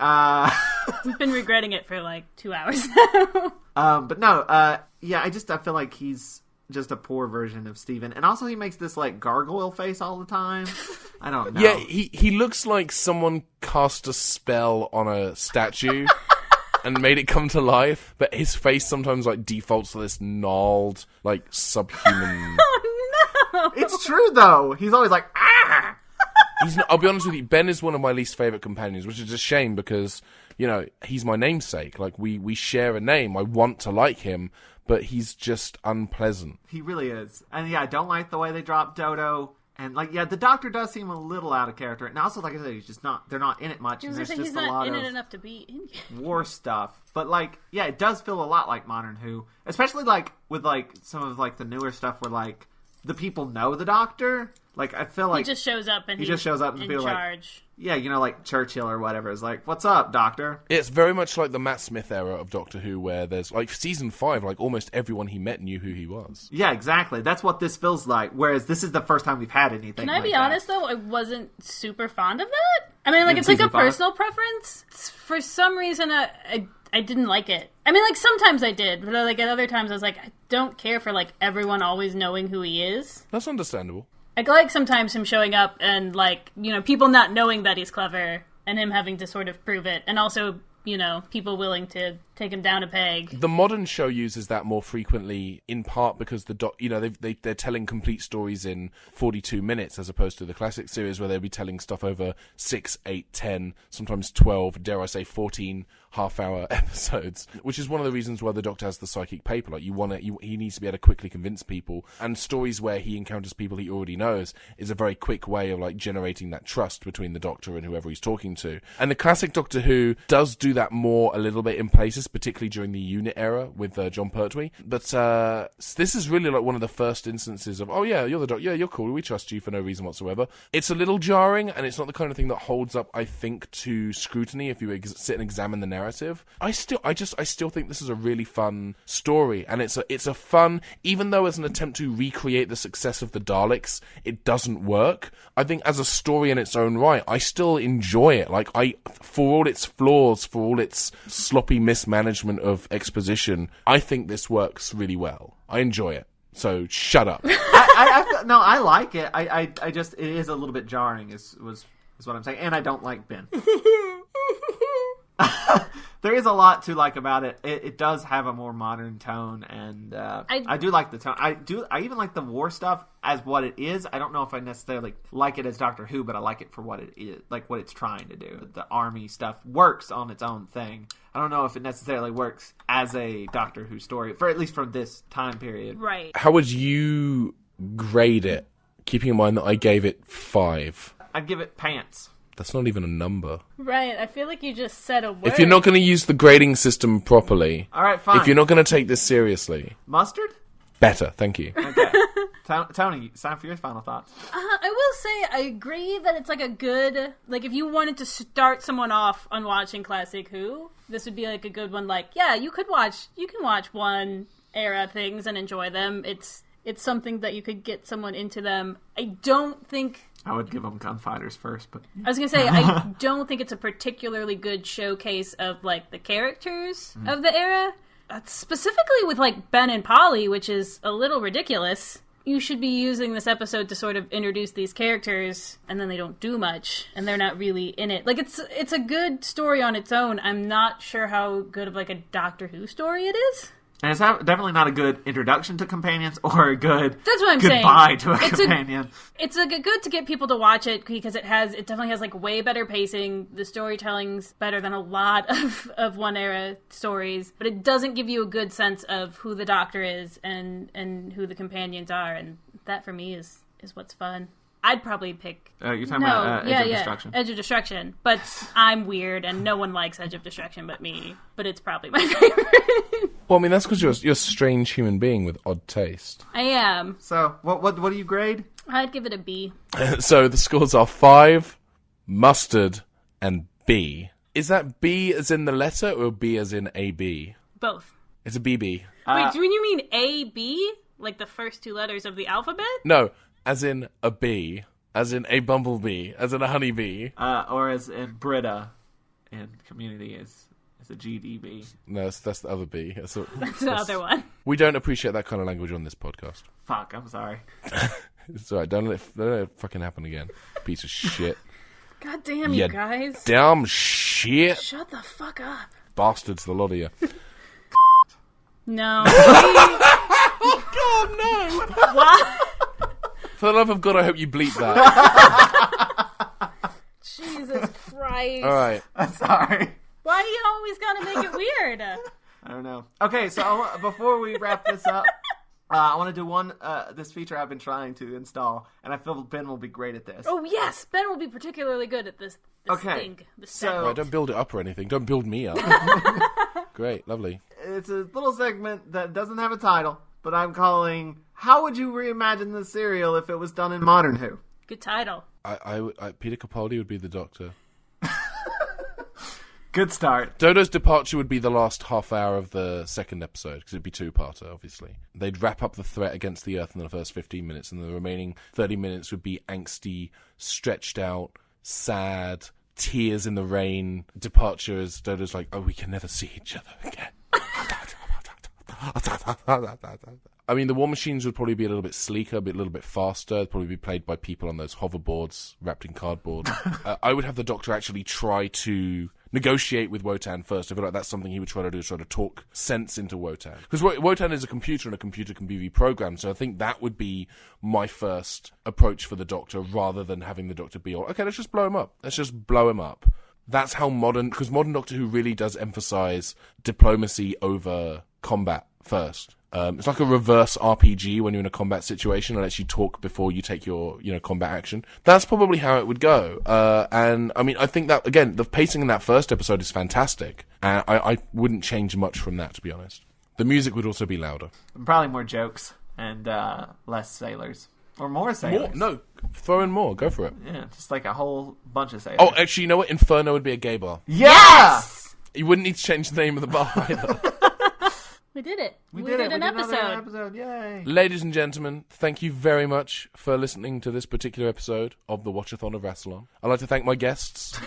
We've been regretting it for 2 hours now. But no, I feel like he's just a poor version of Steven. And also he makes this gargoyle face all the time. I don't know. Yeah, he looks like someone cast a spell on a statue and made it come to life, but his face sometimes like defaults to this gnarled, like subhuman. Oh no! It's true though. He's always like, ah. I'll be honest with you, Ben is one of my least favorite companions, which is a shame because, you know, he's my namesake. Like, we share a name. I want to like him, but he's just unpleasant. He really is. And yeah, I don't like the way they dropped Dodo. And like, yeah, the Doctor does seem a little out of character. And also, like I said, he's just not, they're not in it much. And there's just he's a lot not in of it enough to be in it. war stuff. But like, yeah, it does feel a lot like Modern Who. Especially like, with like, some of like the newer stuff where like, the people know the Doctor. Like, I feel like he just shows up and he just shows up and in people charge. Like, yeah, you know, like Churchill or whatever is like, "What's up, Doctor?" It's very much like the Matt Smith era of Doctor Who, where there's like season 5, like almost everyone he met knew who he was. Yeah, exactly. That's what this feels like. Whereas this is the first time we've had anything. Can I like be that. honest though? I wasn't super fond of that. I mean, like In it's like a season 5? personal preference. For some reason, I didn't like it. I mean, like sometimes I did, but like at other times I was like, I don't care for like everyone always knowing who he is. That's understandable. I like sometimes him showing up and, like, you know, people not knowing that he's clever and him having to sort of prove it. And also, you know, people willing to take him down a peg. The modern show uses that more frequently, in part because they're telling complete stories in 42 minutes as opposed to the classic series where they'll be telling stuff over 6, 8, 10, sometimes 12, dare I say 14 half-hour episodes, which is one of the reasons why the Doctor has the psychic paper. Like, he needs to be able to quickly convince people, and stories where he encounters people he already knows is a very quick way of like generating that trust between the Doctor and whoever he's talking to. And the classic Doctor Who does do that more a little bit in places, particularly during the Unit era with John Pertwee. But this is really like one of the first instances of, oh yeah, you're the Doctor, yeah, you're cool, we trust you for no reason whatsoever. It's a little jarring, and it's not the kind of thing that holds up, I think, to scrutiny if you sit and examine the narrative. I still think this is a really fun story, and it's a fun, even though as an attempt to recreate the success of the Daleks, it doesn't work. I think as a story in its own right, I still enjoy it. Like, for all its flaws, for all its sloppy mismanagement of exposition, I think this works really well. I enjoy it. So shut up. No, I like it. I just, it is a little bit jarring is what I'm saying, and I don't like Ben. There is a lot to like about it. It does have a more modern tone, and I do like the tone. I even like the war stuff as what it is. I don't know if I necessarily like it as Doctor Who, but I like it for what it is, like what it's trying to do. The army stuff works on its own thing. I don't know if it necessarily works as a Doctor Who story, for at least from this time period. Right. How would you grade it, keeping in mind that I gave it 5? I'd give it pants. That's not even a number. Right, I feel like you just said a word. If you're not going to use the grading system properly, all right, fine. If you're not going to take this seriously, mustard? Better, thank you. Okay. Tony, it's time for your final thoughts. I will say I agree that it's like a good, like if you wanted to start someone off on watching Classic Who, this would be like a good one. Like, yeah, you can watch one era things and enjoy them. It's something that you could get someone into them. I don't think... I would give them Gunfighters first, but... I was going to say, I don't think it's a particularly good showcase of, like, the characters of the era. Specifically with, like, Ben and Polly, which is a little ridiculous. You should be using this episode to sort of introduce these characters, and then they don't do much, and they're not really in it. Like, it's a good story on its own. I'm not sure how good of, like, a Doctor Who story it is. And it's definitely not a good introduction to companions or a good That's what I'm goodbye saying. to a companion. It's good to get people to watch it because it definitely has like way better pacing. The storytelling's better than a lot of One Era stories, but it doesn't give you a good sense of who the Doctor is and who the companions are, and that for me is what's fun. I'd probably pick... You're talking about Edge of Destruction. Edge of Destruction. But I'm weird, and no one likes Edge of Destruction but me. But it's probably my favorite. Well, I mean, that's because you're a strange human being with odd taste. I am. So, what do you grade? I'd give it a B. So the scores are 5, mustard, and B. Is that B as in the letter, or B as in AB? Both. It's a BB. Wait, do you mean A-B? Like the first two letters of the alphabet? No. As in a bee, as in a bumblebee, as in a honeybee. Or as in Britta in Community is a GDB. No, that's the other bee. That's the other one. We don't appreciate that kind of language on this podcast. Fuck, I'm sorry. It's alright, don't let it fucking happen again. Piece of shit. God damn you guys. Damn shit. Shut the fuck up. bastards, the lot of you. No. God, no! What? For the love of God, I hope you bleep that. Jesus Christ. All right. I'm sorry. Why do you always gotta make it weird? I don't know. Okay, so before we wrap this up, I want to do this feature I've been trying to install, and I feel Ben will be great at this. Oh, yes. Ben will be particularly good at this Okay, thing. This so- segment. Right, don't build it up or anything. Don't build me up. Great, lovely. It's a little segment that doesn't have a title, but I'm calling, How Would You Reimagine the Serial If It Was Done in Modern Who? Good title. Peter Capaldi would be the Doctor. Good start. Dodo's departure would be the last half hour of the second episode, because it'd be two-parter, obviously. They'd wrap up the threat against the Earth in the first 15 minutes, and the remaining 30 minutes would be angsty, stretched out, sad, tears in the rain, departure as Dodo's like, oh, we can never see each other again. I mean, the War Machines would probably be a little bit sleeker, a little bit faster. They'd probably be played by people on those hoverboards wrapped in cardboard. I would have the Doctor actually try to negotiate with Wotan first. I feel like that's something he would try to do, try to talk sense into Wotan. Because Wotan is a computer, and a computer can be reprogrammed, so I think that would be my first approach for the Doctor, rather than having the Doctor be all, okay, let's just blow him up. Let's just blow him up. That's how because modern Doctor Who really does emphasize diplomacy over combat first. It's like a reverse RPG when you're in a combat situation, and lets you talk before you take your, combat action. That's probably how it would go. And I mean, I think that, again, the pacing in that first episode is fantastic. And I wouldn't change much from that, to be honest. The music would also be louder. Probably more jokes and less sailors. Or more sailors. No, throw in more. Go for it. Yeah, just like a whole bunch of sailors. Oh, actually, you know what? Inferno would be a gay bar. Yeah! Yes! You wouldn't need to change the name of the bar either. We did it. We did it. An We did another episode. episode. Yay. Ladies and gentlemen, thank you very much for listening to this particular episode of the Watch-A-Thon of Rassilon. I'd like to thank my guests,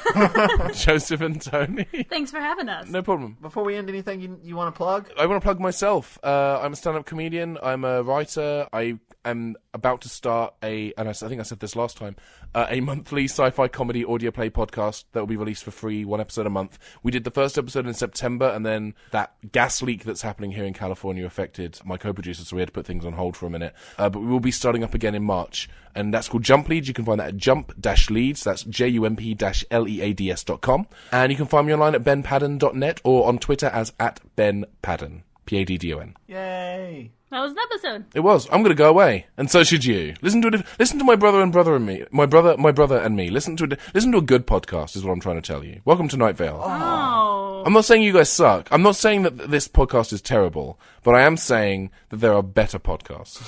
Joseph and Tony. Thanks for having us. No problem. Before we end, anything you want to plug? I want to plug myself. I'm a stand-up comedian. I'm a writer. I am about to start and I think I said this last time, a monthly sci-fi comedy audio play podcast that will be released for free, one episode a month. We did the first episode in September, and then that gas leak that's happening here in California affected my co-producer, so we had to put things on hold for a minute. But we will be starting up again in March, and that's called Jump Leads. You can find that at jump-leads. That's JUMP-LEADS.com. And you can find me online at benpaddon.net or on Twitter as @BenPaddon. PADDON. Yay. That was an episode. It was. I'm going to go away, and so should you. Listen to my brother and me. My brother and me. Listen to a good podcast is what I'm trying to tell you. Welcome to Night Vale. Oh. I'm not saying you guys suck. I'm not saying that this podcast is terrible, but I am saying that there are better podcasts.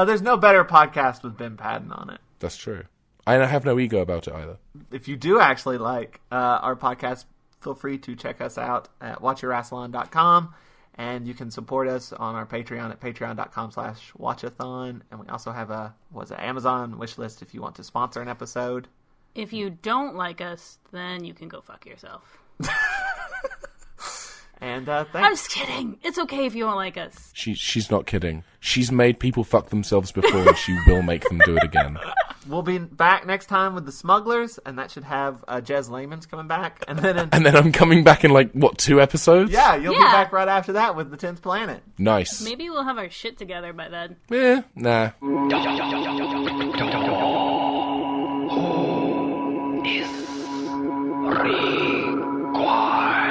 There's no better podcast with Ben Paddon on it. That's true. I have no ego about it either. If you do actually like our podcast, feel free to check us out at watch-a-rassilon.com. And you can support us on our Patreon at patreon.com/watchathon. And we also have a Amazon wish list if you want to sponsor an episode. If you don't like us, then you can go fuck yourself. And I'm thanks. just kidding. It's okay if you don't like us. She's not kidding. She's made people fuck themselves before, and she will make them do it again. We'll be back next time with the Smugglers, and that should have Jez Lehman's coming back. And then And then I'm coming back in 2 episodes? yeah, you'll be Yeah. back right after that with the 10th Planet. Nice. Maybe we'll have our shit together by then. Nah. Is required.